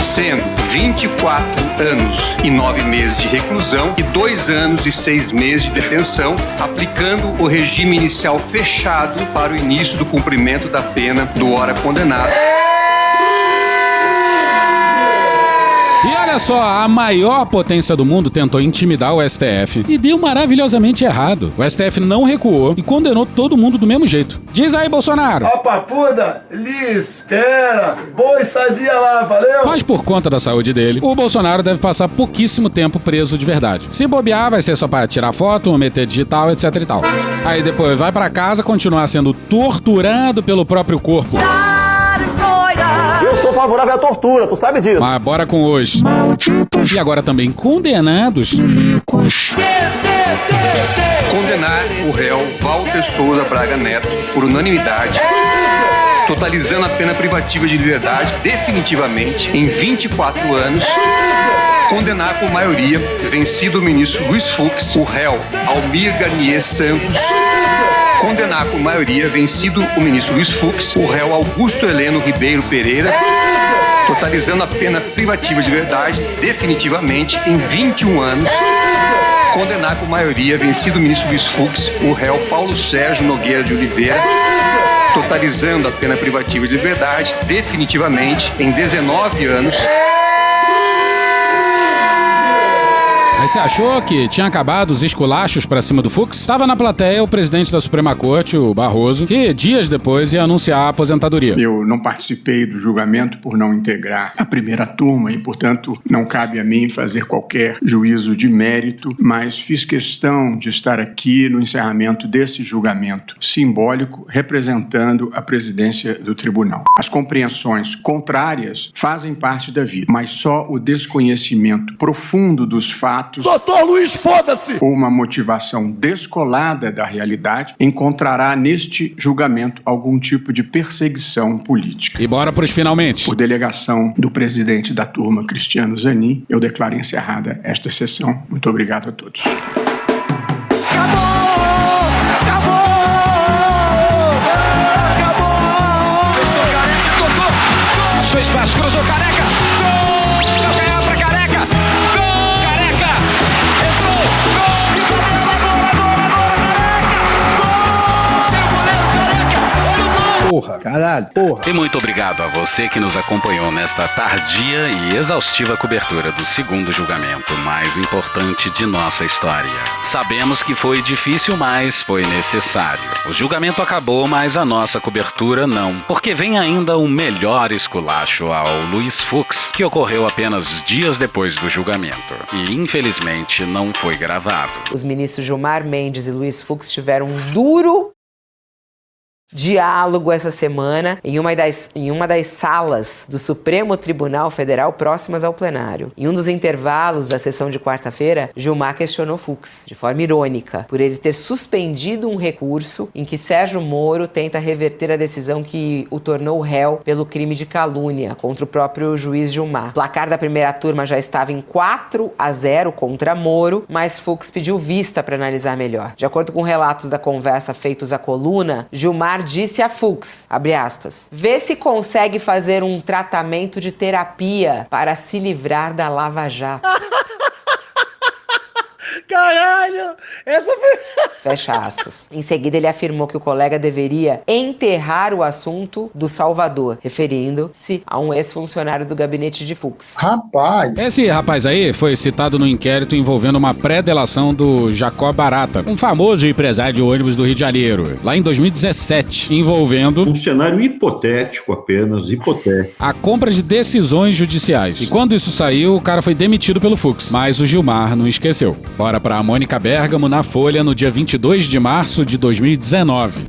Sendo 24 anos e 9 meses de reclusão e 2 anos e 6 meses de detenção, aplicando o regime inicial fechado para o início do cumprimento da pena do ora condenado. E olha só, a maior potência do mundo tentou intimidar o STF e deu maravilhosamente errado. O STF não recuou e condenou todo mundo do mesmo jeito. Diz aí, Bolsonaro. Ó, papuda, espera. Boa estadia lá, valeu? Mas por conta da saúde dele, o Bolsonaro deve passar pouquíssimo tempo preso de verdade. Se bobear, vai ser só pra tirar foto, meter digital, etc e tal. Aí depois vai pra casa continuar sendo torturado pelo próprio corpo. Eu sou favorável à tortura, tu sabe disso. Mas bora com hoje. E agora também condenados. Condenar o réu Walter Souza Braga Neto por unanimidade, totalizando a pena privativa de liberdade definitivamente em 24 anos. Condenar por maioria, vencido o ministro Luiz Fux, o réu Almir Garnier Santos. Condenar por maioria, vencido o ministro Luiz Fux, o réu Augusto Heleno Ribeiro Pereira, totalizando a pena privativa de liberdade definitivamente em 21 anos. Condenar por maioria, vencido o ministro Luiz Fux, o réu Paulo Sérgio Nogueira de Oliveira, totalizando a pena privativa de liberdade definitivamente em 19 anos. Aí você achou que tinha acabado os esculachos pra cima do Fux? Tava na plateia o presidente da Suprema Corte, o Barroso, que dias depois ia anunciar a aposentadoria. Eu não participei do julgamento por não integrar a primeira turma e, portanto, não cabe a mim fazer qualquer juízo de mérito, mas fiz questão de estar aqui no encerramento desse julgamento simbólico, representando a presidência do tribunal. As compreensões contrárias fazem parte da vida, mas só o desconhecimento profundo dos fatos, Doutor Luiz, foda-se! ou uma motivação descolada da realidade encontrará neste julgamento algum tipo de perseguição política. E bora pros finalmente. Por delegação do presidente da turma, Cristiano Zanin, eu declaro encerrada esta sessão. Muito obrigado a todos. Fez espaço, cruzou Careca. Gol! Calcanhar pra Careca. Gol! Careca! Entrou! Gol! Seu goleiro Careca! Olha o gol! Porra, caralho, porra. E muito obrigado a você que nos acompanhou nesta tardia e exaustiva cobertura do segundo julgamento mais importante de nossa história. Sabemos que foi difícil, mas foi necessário. O julgamento acabou, mas a nossa cobertura não, porque vem ainda o melhor esculacho ao Luiz Fux, que ocorreu apenas dias depois do julgamento e infelizmente não foi gravado. Os ministros Gilmar Mendes e Luiz Fux tiveram um duro diálogo essa semana em uma das salas do Supremo Tribunal Federal próximas ao plenário. Em um dos intervalos da sessão de quarta-feira, Gilmar questionou Fux, de forma irônica, por ele ter suspendido um recurso em que Sérgio Moro tenta reverter a decisão que o tornou réu pelo crime de calúnia contra o próprio juiz Gilmar. O placar da primeira turma já estava em 4-0 contra Moro, mas Fux pediu vista para analisar melhor. De acordo com relatos da conversa feitos à coluna, Gilmar disse a Fux, abre aspas, vê se consegue fazer um tratamento de terapia para se livrar da Lava Jato. Caralho! Essa foi... Fecha aspas. Em seguida, ele afirmou que o colega deveria enterrar o assunto do Salvador, referindo-se a um ex-funcionário do gabinete de Fux. Rapaz! Esse rapaz aí foi citado no inquérito envolvendo uma pré-delação do Jacó Barata, um famoso empresário de ônibus do Rio de Janeiro, lá em 2017, envolvendo... Um cenário hipotético apenas, hipotético. A compra de decisões judiciais. E quando isso saiu, o cara foi demitido pelo Fux. Mas o Gilmar não esqueceu. Bora pra Mônica Bergamo na Folha no dia 22 de março de 2019.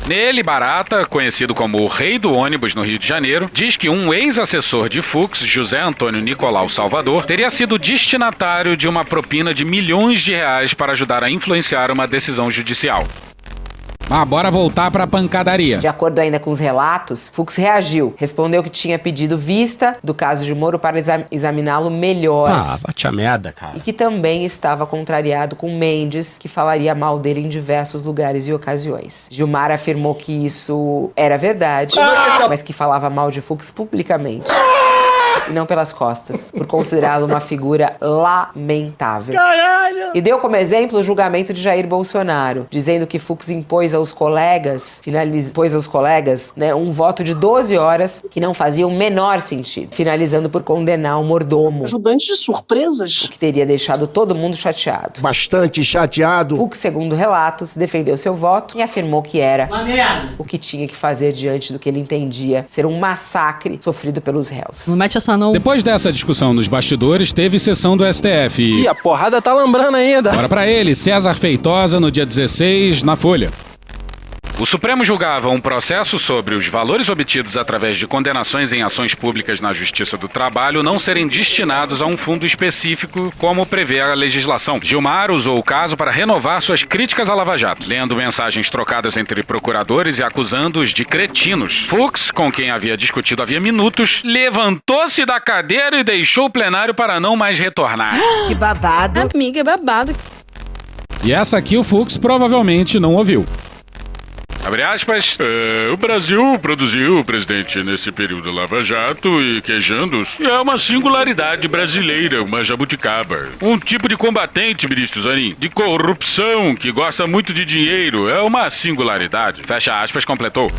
Nele, Barata, conhecido como o rei do ônibus no Rio de Janeiro, diz que um ex-assessor de Fux, José Antônio Nicolau Salvador, teria sido destinatário de uma propina de milhões de reais para ajudar a influenciar uma decisão judicial. Mas bora voltar pra pancadaria. De acordo ainda com os relatos, Fux reagiu. Respondeu que tinha pedido vista do caso de Moro para examiná-lo melhor. Ah, bate a merda, cara. E que também estava contrariado com Mendes, que falaria mal dele em diversos lugares e ocasiões. Gilmar afirmou que isso era verdade, mas que falava mal de Fux publicamente. E não pelas costas, por considerá-lo uma figura lamentável. Caralho! E deu como exemplo o julgamento de Jair Bolsonaro, dizendo que Fux impôs aos colegas, um voto de 12 horas que não fazia o menor sentido, finalizando por condenar o mordomo. Ajudante de surpresas. O que teria deixado todo mundo chateado. Bastante chateado. Fux, segundo relatos, defendeu seu voto e afirmou que era uma merda. O que tinha que fazer diante do que ele entendia ser um massacre sofrido pelos réus. Não mete essa não. Depois dessa discussão nos bastidores, teve sessão do STF e... Ih, a porrada tá lambrando ainda. Bora pra ele, César Feitosa, no dia 16, na Folha. O Supremo julgava um processo sobre os valores obtidos através de condenações em ações públicas na Justiça do Trabalho não serem destinados a um fundo específico, como prevê a legislação. Gilmar usou o caso para renovar suas críticas à Lava Jato, lendo mensagens trocadas entre procuradores e acusando-os de cretinos. Fux, com quem havia discutido havia minutos, levantou-se da cadeira e deixou o plenário para não mais retornar. Que babado. Amiga, babado. E essa aqui o Fux provavelmente não ouviu. Abre aspas. O Brasil produziu, presidente, nesse período Lava Jato e quejandos, e é uma singularidade brasileira, uma jabuticaba. Um tipo de combatente, ministro Zanin, de corrupção, que gosta muito de dinheiro, é uma singularidade. Fecha aspas, completou.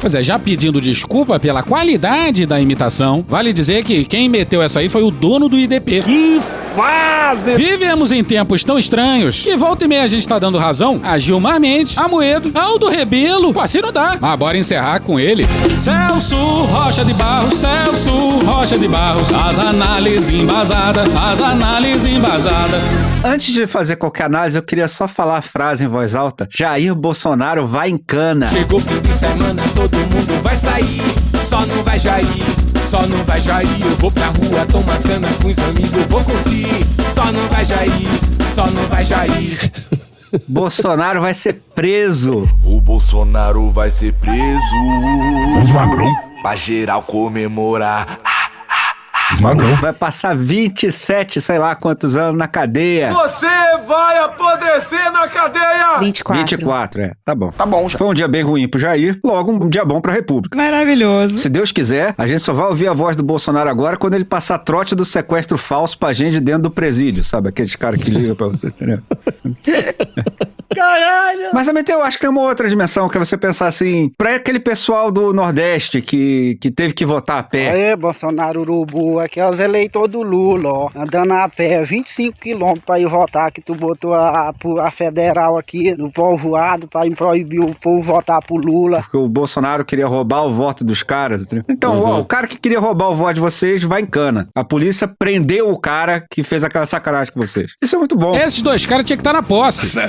Pois é, já pedindo desculpa pela qualidade da imitação, vale dizer que quem meteu essa aí foi o dono do IDP. Que fase! Vivemos em tempos tão estranhos e volta e meia a gente tá dando razão a Gilmar Mendes, a Moedo, Aldo Rebelo. Pô, assim não dá. Mas bora encerrar com ele. Celso Rocha de Barros, Celso Rocha de Barros, as análises embasadas, as análises embasadas. Antes de fazer qualquer análise, eu queria só falar a frase em voz alta. Jair Bolsonaro vai em cana. Chegou fim de semana, todo mundo vai sair. Só não vai Jair, só não vai Jair. Eu vou pra rua, tomar cana com os amigos, vou curtir. Só não vai Jair, só não vai Jair. Bolsonaro vai ser preso. O Bolsonaro vai ser preso. Os magrão. Pra geral comemorar. Magrão. Vai passar 27, sei lá quantos anos na cadeia. Você vai apodrecer na cadeia! 24, é. Tá bom. Tá bom já. Foi um dia bem ruim pro Jair, logo um dia bom pra República. Maravilhoso. Se Deus quiser, a gente só vai ouvir a voz do Bolsonaro agora quando ele passar trote do sequestro falso pra gente dentro do presídio, sabe? Aqueles caras que ligam pra você, entendeu? Caralho! Mas também eu acho que tem uma outra dimensão, que é você pensar assim, pra aquele pessoal do Nordeste que teve que votar a pé. Aê, Bolsonaro Urubu, aqui é os eleitores do Lula, ó, andando a pé, 25 quilômetros pra ir votar, que tu botou a federal aqui no povoado pra proibir o povo votar pro Lula. Porque o Bolsonaro queria roubar o voto dos caras, entendeu? Então, ó, o cara que queria roubar o voto de vocês vai em cana. A polícia prendeu o cara que fez aquela sacanagem com vocês. Isso é muito bom. Esses dois caras tinham que estar na posse.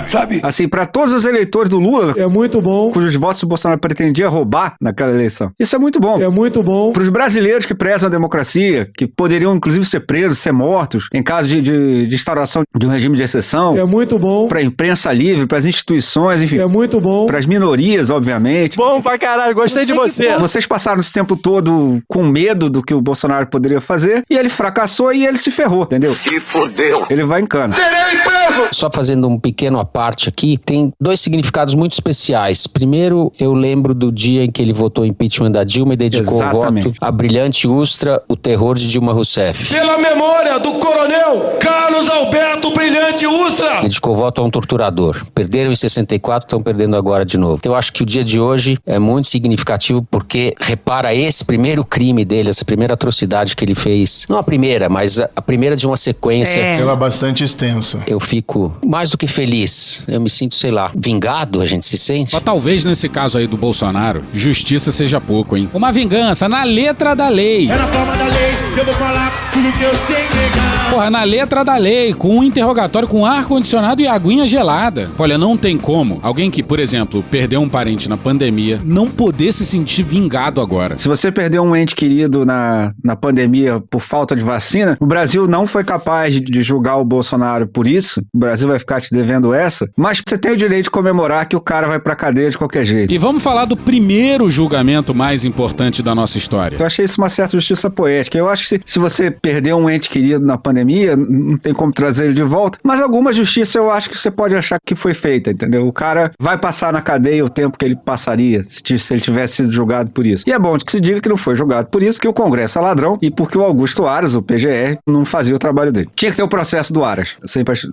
Sabe? Assim, pra todos os eleitores do Lula, é muito bom, cujos votos o Bolsonaro pretendia roubar naquela eleição. Isso é muito bom. É muito bom. Pros brasileiros que prezam a democracia, que poderiam inclusive ser presos, ser mortos, em caso de instauração de um regime de exceção. É muito bom. Pra imprensa livre, pras instituições, enfim. É muito bom. Pras minorias, obviamente. Bom pra caralho, gostei de você. Vocês passaram esse tempo todo com medo do que o Bolsonaro poderia fazer, e ele fracassou e ele se ferrou, entendeu? Se fudeu. Ele vai em cana. Serei preso! Só fazendo um pequeno apelo parte aqui, tem 2 significados muito especiais. Primeiro, eu lembro do dia em que ele votou impeachment da Dilma e dedicou o voto à brilhante Ustra, o terror de Dilma Rousseff. Pela memória do coronel Carlos Alberto Brilhante Ustra. Dedicou o voto a um torturador. Perderam em 64, estão perdendo agora de novo. Então eu acho que o dia de hoje é muito significativo porque repara esse primeiro crime dele, essa primeira atrocidade que ele fez. Não a primeira, mas a primeira de uma sequência. Ela é bastante extensa. Eu fico mais do que feliz. Eu me sinto, sei lá, vingado, a gente se sente. Mas talvez nesse caso aí do Bolsonaro, justiça seja pouco, hein? Uma vingança na letra da lei. É na forma da lei, eu vou falar tudo que eu sei negar. Porra, na letra da lei, com um interrogatório com ar-condicionado e aguinha gelada. Olha, não tem como alguém que, por exemplo, perdeu um parente na pandemia, não poder se sentir vingado agora. Se você perdeu um ente querido na pandemia por falta de vacina, o Brasil não foi capaz de julgar o Bolsonaro por isso. O Brasil vai ficar te devendo essa. Mas você tem o direito de comemorar que o cara vai pra cadeia de qualquer jeito. E vamos falar do primeiro julgamento mais importante da nossa história. Eu achei isso uma certa justiça poética. Eu acho que se você perdeu um ente querido na pandemia, não tem como trazer ele de volta. Mas alguma justiça eu acho que você pode achar que foi feita, entendeu? O cara vai passar na cadeia o tempo que ele passaria se ele tivesse sido julgado por isso. E é bom que se diga que não foi julgado por isso, que o Congresso é ladrão e porque o Augusto Aras, o PGR, não fazia o trabalho dele. Tinha que ter o processo do Aras.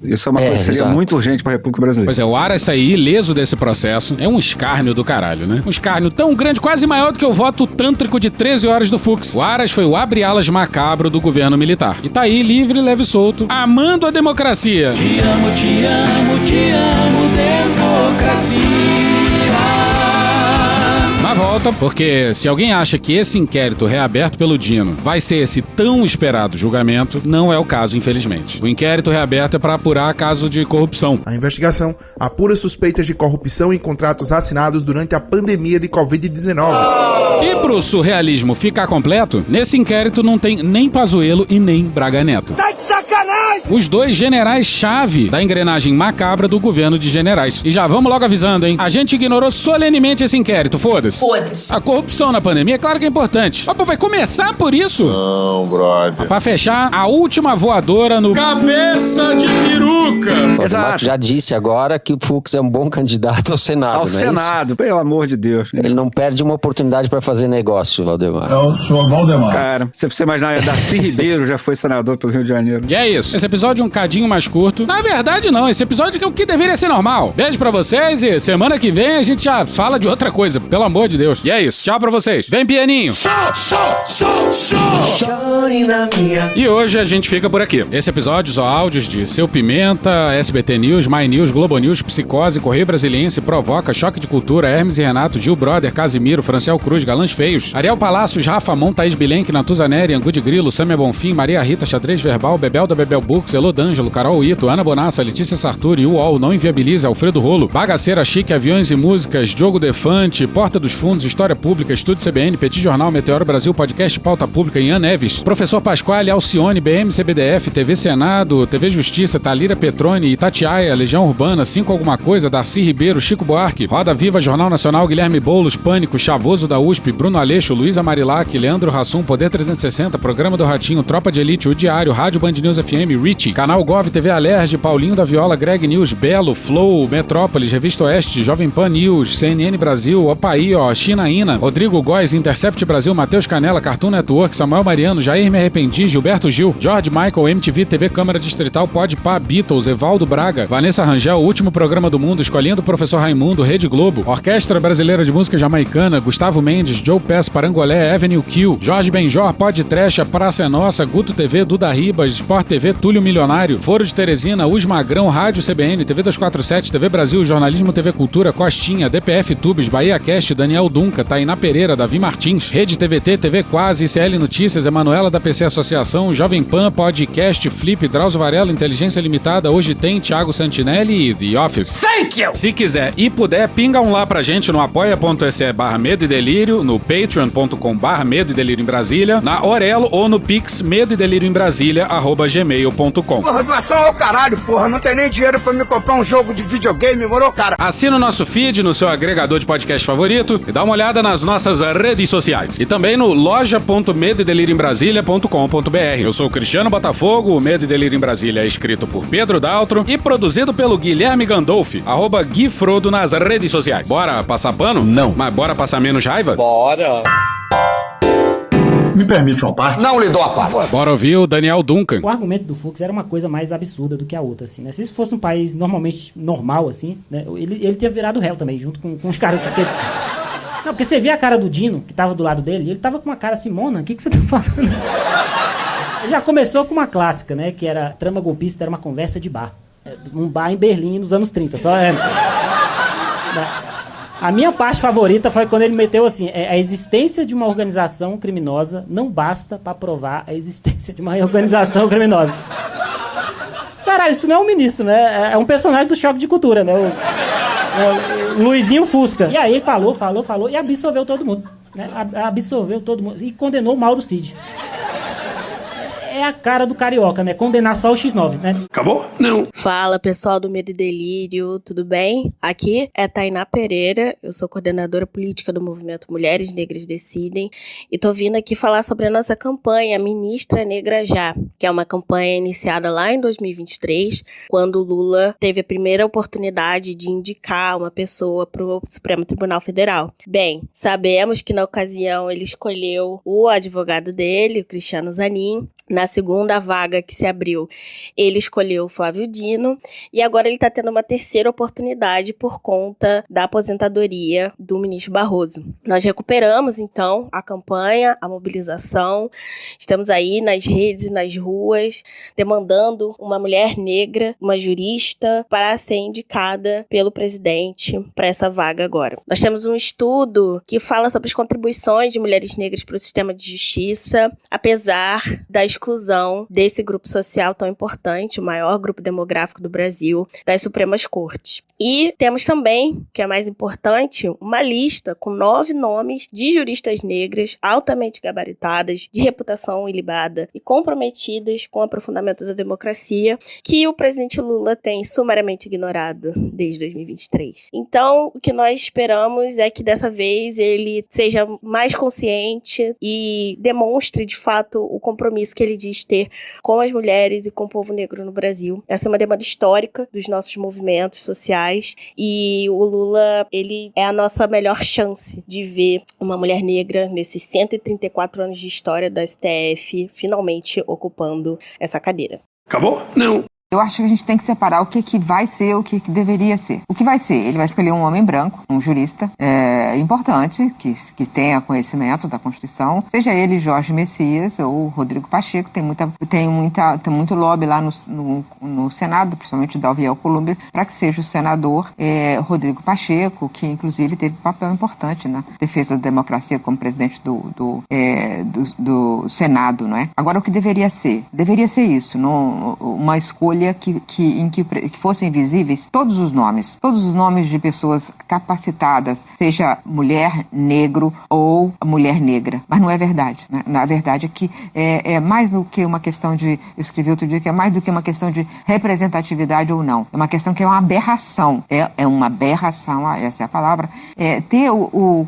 Isso é uma coisa que seria muito urgente pra República Brasileira. Pois é, o Aras sair ileso desse processo é um escárnio do caralho, né? Um escárnio tão grande, quase maior do que o voto tântrico de 13 horas do Fux. O Aras foi o abre-alas macabro do governo militar. E tá aí, livre, leve e solto, amando a democracia. Te amo, democracia. Na volta, porque se alguém acha que esse inquérito reaberto pelo Dino vai ser esse tão esperado julgamento, não é o caso, infelizmente. O inquérito reaberto é para apurar caso de corrupção. A investigação apura suspeitas de corrupção em contratos assinados durante a pandemia de Covid-19. E pro surrealismo ficar completo, nesse inquérito não tem nem Pazuello e nem Braga Neto. Tá de sacanagem! Os 2 generais-chave da engrenagem macabra do governo de generais. E já vamos logo avisando, hein? A gente ignorou solenemente esse inquérito, foda-se. Foda-se. A corrupção na pandemia, claro que é importante. Mas, pô, vai começar por isso? Não, brother. Pra fechar, a última voadora no cabeça de peruca. Exato. Já disse agora que o Fux é um bom candidato ao Senado, Ao Senado, pelo amor de Deus. Ele não perde uma oportunidade pra fazer negócio, Valdemar. É o senhor Valdemar. Cara, se você imaginar, Darcy Ribeiro já foi senador pelo Rio de Janeiro. E é isso. Esse episódio é um cadinho mais curto. Na verdade, não. Esse episódio é o que deveria ser normal. Beijo pra vocês e semana que vem a gente já fala de outra coisa, pelo amor de Deus. E é isso. Tchau pra vocês. Vem, pianinho. E hoje a gente fica por aqui. Esse episódio só áudios de Seu Pimenta, SBT News, My News, Globo News, Psicose, Correio Brasiliense, Provoca, Choque de Cultura, Hermes e Renato, Gil Brother, Casimiro, Franciel Cruz, Galãs Feios, Ariel Palácios, Rafa Mon, Thaís Bilenque, Natuza Neri, Angu de Grilo, Samia Bonfim, Maria Rita, Xadrez Verbal, Bebel da Bebel Books, Elô D'Angelo, Carol Ito, Ana Bonassa, Letícia Sarturi, UOL, Não Inviabiliza, Alfredo Rolo, Bagaceira Chique, Aviões e Músicas, Diogo Defante, Porta dos Fundos, História Pública, Estúdio CBN, Petit Jornal, Meteoro Brasil, Podcast Pauta Pública, Ian Neves, Professor Pasquale, Alcione, BM, CBDF, TV Senado, TV Justiça, Talira Petroni, Itatiaia, Legião Urbana, 5 Alguma Coisa, Darcy Ribeiro, Chico Buarque, Roda Viva, Jornal Nacional, Guilherme Boulos, Pânico, Chavoso da USP, Bruno Aleixo, Luísa Marilac, Leandro Hassum, Poder 360, Programa do Ratinho, Tropa de Elite, O Diário, Rádio Band News FM, Richie, Canal Gov, TV Alerj, Paulinho da Viola, Greg News, Belo, Flow, Metrópolis, Revista Oeste, Jovem Pan News, CNN Brasil, Opaí, Chinaína, Rodrigo Góes, Intercept Brasil, Matheus Canela, Cartoon Network, Samuel Mariano, Jair Me Arrependi, Gilberto Gil, George Michael, MTV, TV Câmara Distrital, Podpah, Beatles, Evaldo Braga, Vanessa Rangel, Último Programa do Mundo, Escolinha do Professor Raimundo, Rede Globo, Orquestra Brasileira de Música Jamaicana, Gustavo Mendes, Joe Pass, Parangolé, Avenue Q, Jorge Benjor, Pod Trash, Praça é Nossa, Guto TV, Duda Ribas, Sport TV, Túlio Milionário, Foro de Teresina, Us Magrão, Rádio CBN, TV 247, TV Brasil, Jornalismo TV Cultura, Costinha, DPF Tubes, Bahia Cast, Daniel Dunca, Tainá Pereira, Davi Martins, Rede TVT, TV Quase, ICL Notícias, Emanuela da PC Associação, Jovem Pan, Podcast, Flip, Drauzio Varela, Inteligência Limitada, Hoje Tem, Thiago Santinelli e The Office. Thank you! Se quiser e puder, pinga um lá pra gente no apoia.se/Medo e Delírio, no patreon.com/Medo e Delírio em Brasília, na Orelo ou no Pix medo e delírio em Brasília, @gmail.com. gmail.com. Porra, doação ao caralho, porra. Não tem nem dinheiro pra me comprar um jogo de videogame, moro, cara? Assina o nosso feed no seu agregador de podcast favorito e dá uma olhada nas nossas redes sociais. E também no loja.medoedelirioembrasilha.com.br. Eu sou o Cristiano Botafogo, o Medo e Delírio em Brasília é escrito por Pedro Daltro e produzido pelo Guilherme Gandolfi, @GuiFrodo nas redes sociais. Bora passar pano? Não. Mas bora passar menos raiva? Bora. Me permite uma parte? Não lhe dou a parte. Bora ouvir o Daniel Duncan. O argumento do Fux era uma coisa mais absurda do que a outra, assim, né? Se isso fosse um país normalmente normal, assim, né? Ele tinha virado réu também, junto com os caras. Não, porque você vê a cara do Dino, que tava do lado dele, ele tava com uma cara assim, Mona, o que você tá falando? Já começou com uma clássica, né? Que era trama golpista, era uma conversa de bar. Um bar em Berlim nos anos 30. A minha parte favorita foi quando ele meteu assim: a existência de uma organização criminosa não basta pra provar a existência de uma organização criminosa. Caralho, isso não é um ministro, né? É um personagem do Choque de Cultura, né? O Luizinho Fusca. E aí ele falou e absolveu todo mundo, né? Absolveu todo mundo e condenou o Mauro Cid. É a cara do carioca, né? Condenar só o X9, né? Acabou? Não. Fala, pessoal do Medo e Delírio, tudo bem? Aqui é Tainá Pereira, eu sou coordenadora política do movimento Mulheres Negras Decidem e tô vindo aqui falar sobre a nossa campanha Ministra Negra Já, que é uma campanha iniciada lá em 2023, quando o Lula teve a primeira oportunidade de indicar uma pessoa pro Supremo Tribunal Federal. Bem, sabemos que na ocasião ele escolheu o advogado dele, o Cristiano Zanin. Na segunda vaga que se abriu, ele escolheu o Flávio Dino e agora ele está tendo uma terceira oportunidade por conta da aposentadoria do ministro Barroso. Nós recuperamos, então, a campanha, a mobilização, estamos aí nas redes, nas ruas, demandando uma mulher negra, uma jurista, para ser indicada pelo presidente para essa vaga agora. Nós temos um estudo que fala sobre as contribuições de mulheres negras para o sistema de justiça, apesar da exclusão desse grupo social tão importante, o maior grupo demográfico do Brasil, das Supremas Cortes. E temos também, que é mais importante, uma lista com 9 nomes de juristas negras altamente gabaritadas, de reputação ilibada e comprometidas com o aprofundamento da democracia, que o presidente Lula tem sumariamente ignorado desde 2023. Então, o que nós esperamos é que dessa vez ele seja mais consciente e demonstre, de fato, o compromisso que ele diz ter com as mulheres e com o povo negro no Brasil. Essa é uma demanda histórica dos nossos movimentos sociais e o Lula, ele é a nossa melhor chance de ver uma mulher negra nesses 134 anos de história do STF finalmente ocupando essa cadeira. Acabou? Não. Eu acho que a gente tem que separar o que vai ser, o que deveria ser. O que vai ser? Ele vai escolher um homem branco, um jurista importante, que tenha conhecimento da Constituição, seja ele Jorge Messias ou Rodrigo Pacheco. Tem muito lobby lá no Senado, principalmente da Alviel Columbre, para que seja o senador Rodrigo Pacheco, que inclusive teve um papel importante na defesa da democracia como presidente do Senado, não é? Agora, o que deveria ser? Deveria ser isso, uma escolha que fossem visíveis todos os nomes de pessoas capacitadas, seja mulher, negro ou mulher negra. Mas não é verdade, né? Na verdade é que é mais do que uma questão de, eu escrevi outro dia, que é mais do que uma questão de representatividade ou não. É uma questão que é uma aberração. É uma aberração, essa é a palavra. Ter o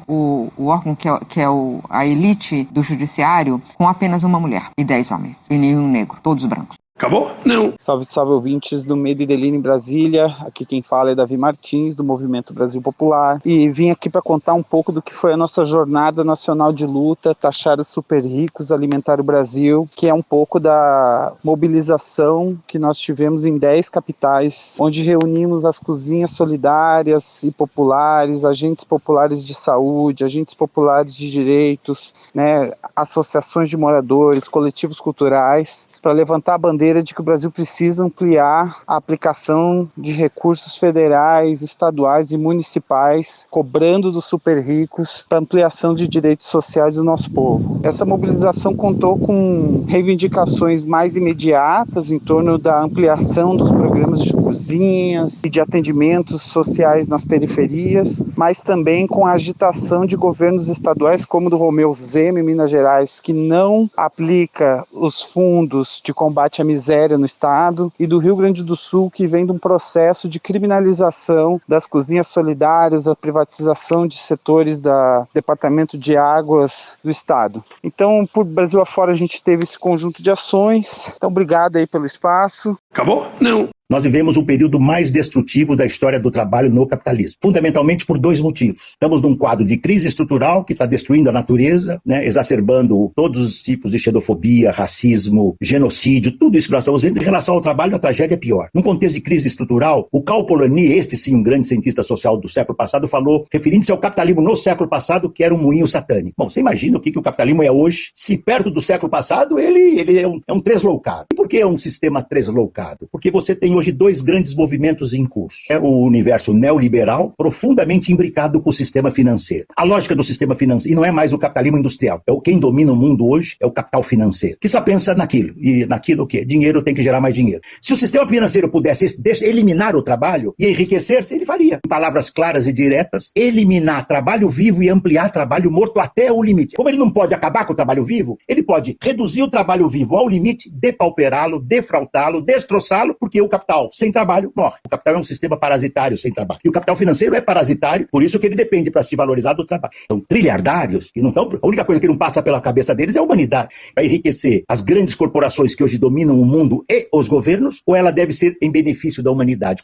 órgão que é a elite do judiciário com apenas uma mulher e 10 homens. E nenhum negro, todos brancos. Acabou? Não. Salve, salve, ouvintes do Medo e Delírio em Brasília. Aqui quem fala é Davi Martins, do Movimento Brasil Popular. E vim aqui para contar um pouco do que foi a nossa jornada nacional de luta, taxar os super ricos, alimentar o Brasil, que é um pouco da mobilização que nós tivemos em 10 capitais, onde reunimos as cozinhas solidárias e populares, agentes populares de saúde, agentes populares de direitos, né, associações de moradores, coletivos culturais, para levantar a bandeira de que o Brasil precisa ampliar a aplicação de recursos federais, estaduais e municipais, cobrando dos super ricos para ampliação de direitos sociais do nosso povo. Essa mobilização contou com reivindicações mais imediatas em torno da ampliação dos programas de cozinhas e de atendimentos sociais nas periferias, mas também com a agitação de governos estaduais como o do Romeu Zema, em Minas Gerais, que não aplica os fundos de combate à miséria miséria no estado, e do Rio Grande do Sul, que vem de um processo de criminalização das cozinhas solidárias, a privatização de setores do Departamento de Águas do estado. Então, por Brasil afora, a gente teve esse conjunto de ações. Então, obrigado aí pelo espaço. Acabou? Não. Nós vivemos o período mais destrutivo da história do trabalho no capitalismo, fundamentalmente por 2 motivos. Estamos num quadro de crise estrutural que está destruindo a natureza, né, exacerbando todos os tipos de xenofobia, racismo, genocídio, tudo isso que nós estamos vendo. Em relação ao trabalho, a tragédia é pior. Num contexto de crise estrutural, o Cal Polanyi, este sim, um grande cientista social do século passado, falou, referindo-se ao capitalismo no século passado, que era um moinho satânico. Bom, você imagina o que o capitalismo é hoje, se perto do século passado ele é um tresloucado. E por que é um sistema tresloucado? Porque você tem hoje 2 grandes movimentos em curso. É o universo neoliberal, profundamente imbricado com o sistema financeiro. A lógica do sistema financeiro, e não é mais o capitalismo industrial, quem domina o mundo hoje é o capital financeiro, que só pensa naquilo. E naquilo o quê? Dinheiro tem que gerar mais dinheiro. Se o sistema financeiro pudesse eliminar o trabalho e enriquecer-se, ele faria. Em palavras claras e diretas, eliminar trabalho vivo e ampliar trabalho morto até o limite. Como ele não pode acabar com o trabalho vivo, ele pode reduzir o trabalho vivo ao limite, depauperá-lo, defraudá-lo, destroçá-lo, porque o capital sem trabalho morre. O capital é um sistema parasitário sem trabalho. E o capital financeiro é parasitário, por isso que ele depende para se valorizar do trabalho. São trilhardários que não estão. A única coisa que não passa pela cabeça deles é a humanidade. Para enriquecer as grandes corporações que hoje dominam o mundo e os governos, ou ela deve ser em benefício da humanidade,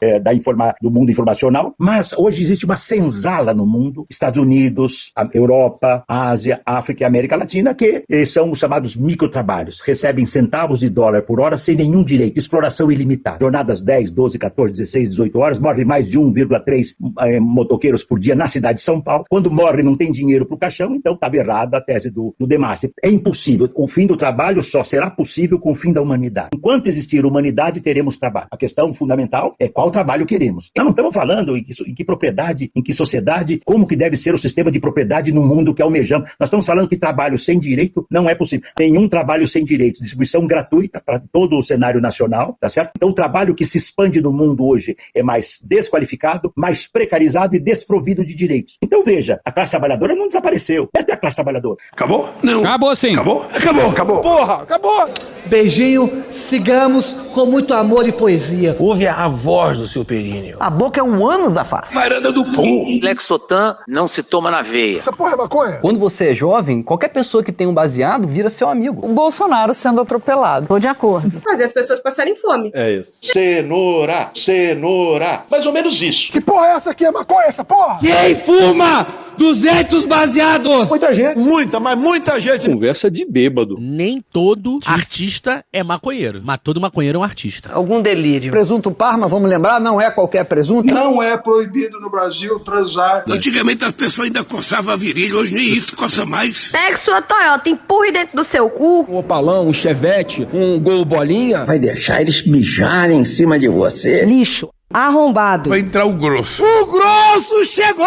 do mundo informacional. Mas hoje existe uma senzala no mundo, Estados Unidos, a Europa, a Ásia, a África e a América Latina, que são os chamados microtrabalhos. Recebem centavos de dólar por hora sem nenhum direito, exploração ilimitada. Jornadas 10, 12, 14, 16, 18 horas, morre mais de 1,3 motoqueiros por dia na cidade de São Paulo. Quando morre não tem dinheiro para o caixão, então estava errada a tese do Demácio. É impossível. O fim do trabalho só será possível com o fim da humanidade. Enquanto existir humanidade, teremos trabalho. A questão fundamental é qual trabalho queremos. Nós não estamos falando em que propriedade, em que sociedade, como que deve ser o sistema de propriedade no mundo que almejamos. Nós estamos falando que trabalho sem direito não é possível. Nenhum trabalho sem direitos. Distribuição gratuita para todo o cenário nacional, tá certo? Então o trabalho que se expande no mundo hoje é mais desqualificado, mais precarizado e desprovido de direitos. Então veja, a classe trabalhadora não desapareceu. Essa é a classe trabalhadora. Acabou? Não. Acabou sim. Acabou? Acabou, acabou. Porra, acabou! Beijinho, sigamos com muito amor e poesia. Ouve a voz do seu períneo. A boca é um ânus da face. Varanda do pum. Lexotan não se toma na veia. Essa porra é maconha? Quando você é jovem, qualquer pessoa que tem um baseado vira seu amigo. O Bolsonaro sendo atropelado. Tô de acordo. Fazer as pessoas passarem fome. É isso. Cenoura, cenoura. Mais ou menos isso. Que porra é essa aqui? É maconha essa porra? Quem fuma 200 baseados? Muita gente. Mas muita gente. Conversa de bêbado. Nem todo artista é maconheiro, mas todo maconheiro é um artista. Algum delírio. Presunto Parma, vamos lembrar, não é qualquer presunto. Não é proibido no Brasil transar. Antigamente as pessoas ainda coçavam a virilha, hoje nem isso coça mais. Pegue sua Toyota, empurre dentro do seu cu. Um Opalão, um Chevette, um Gol Bolinha. Vai deixar eles mijarem em cima de você? Lixo. Arrombado. Vai entrar o grosso. O grosso chegou!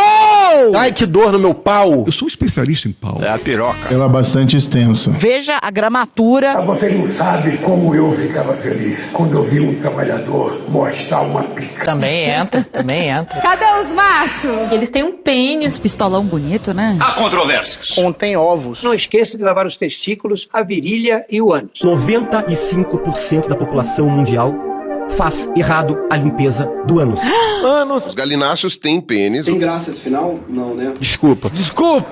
Ai, que dor no meu pau. Eu sou um especialista em pau. É a piroca. Ela é bastante extensa. Veja a gramatura. Você não sabe como eu ficava feliz quando eu vi um trabalhador mostrar uma pica. Também entra. Cadê os machos? Eles têm um pênis. Pistolão bonito, né? Há controvérsias. Contém ovos. Não esqueça de lavar os testículos, a virilha e o ânus. 95% da população mundial faz errado a limpeza do ânus. Ânus. Os galináceos têm pênis. Tem graça esse final? Não, né? Desculpa. Espera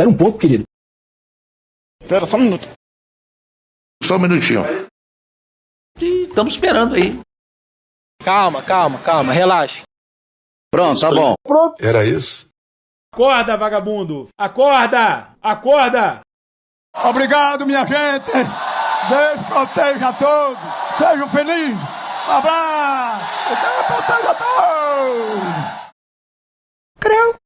um pouco, querido. Espera só um minuto. Só um minutinho. Estamos esperando aí. Calma, relaxa. Pronto, tá bom. Pronto. Era isso? Acorda, vagabundo. Acorda. Obrigado, minha gente. Deus proteja a todos. Sejam felizes. Abraço. Deus proteja a todos.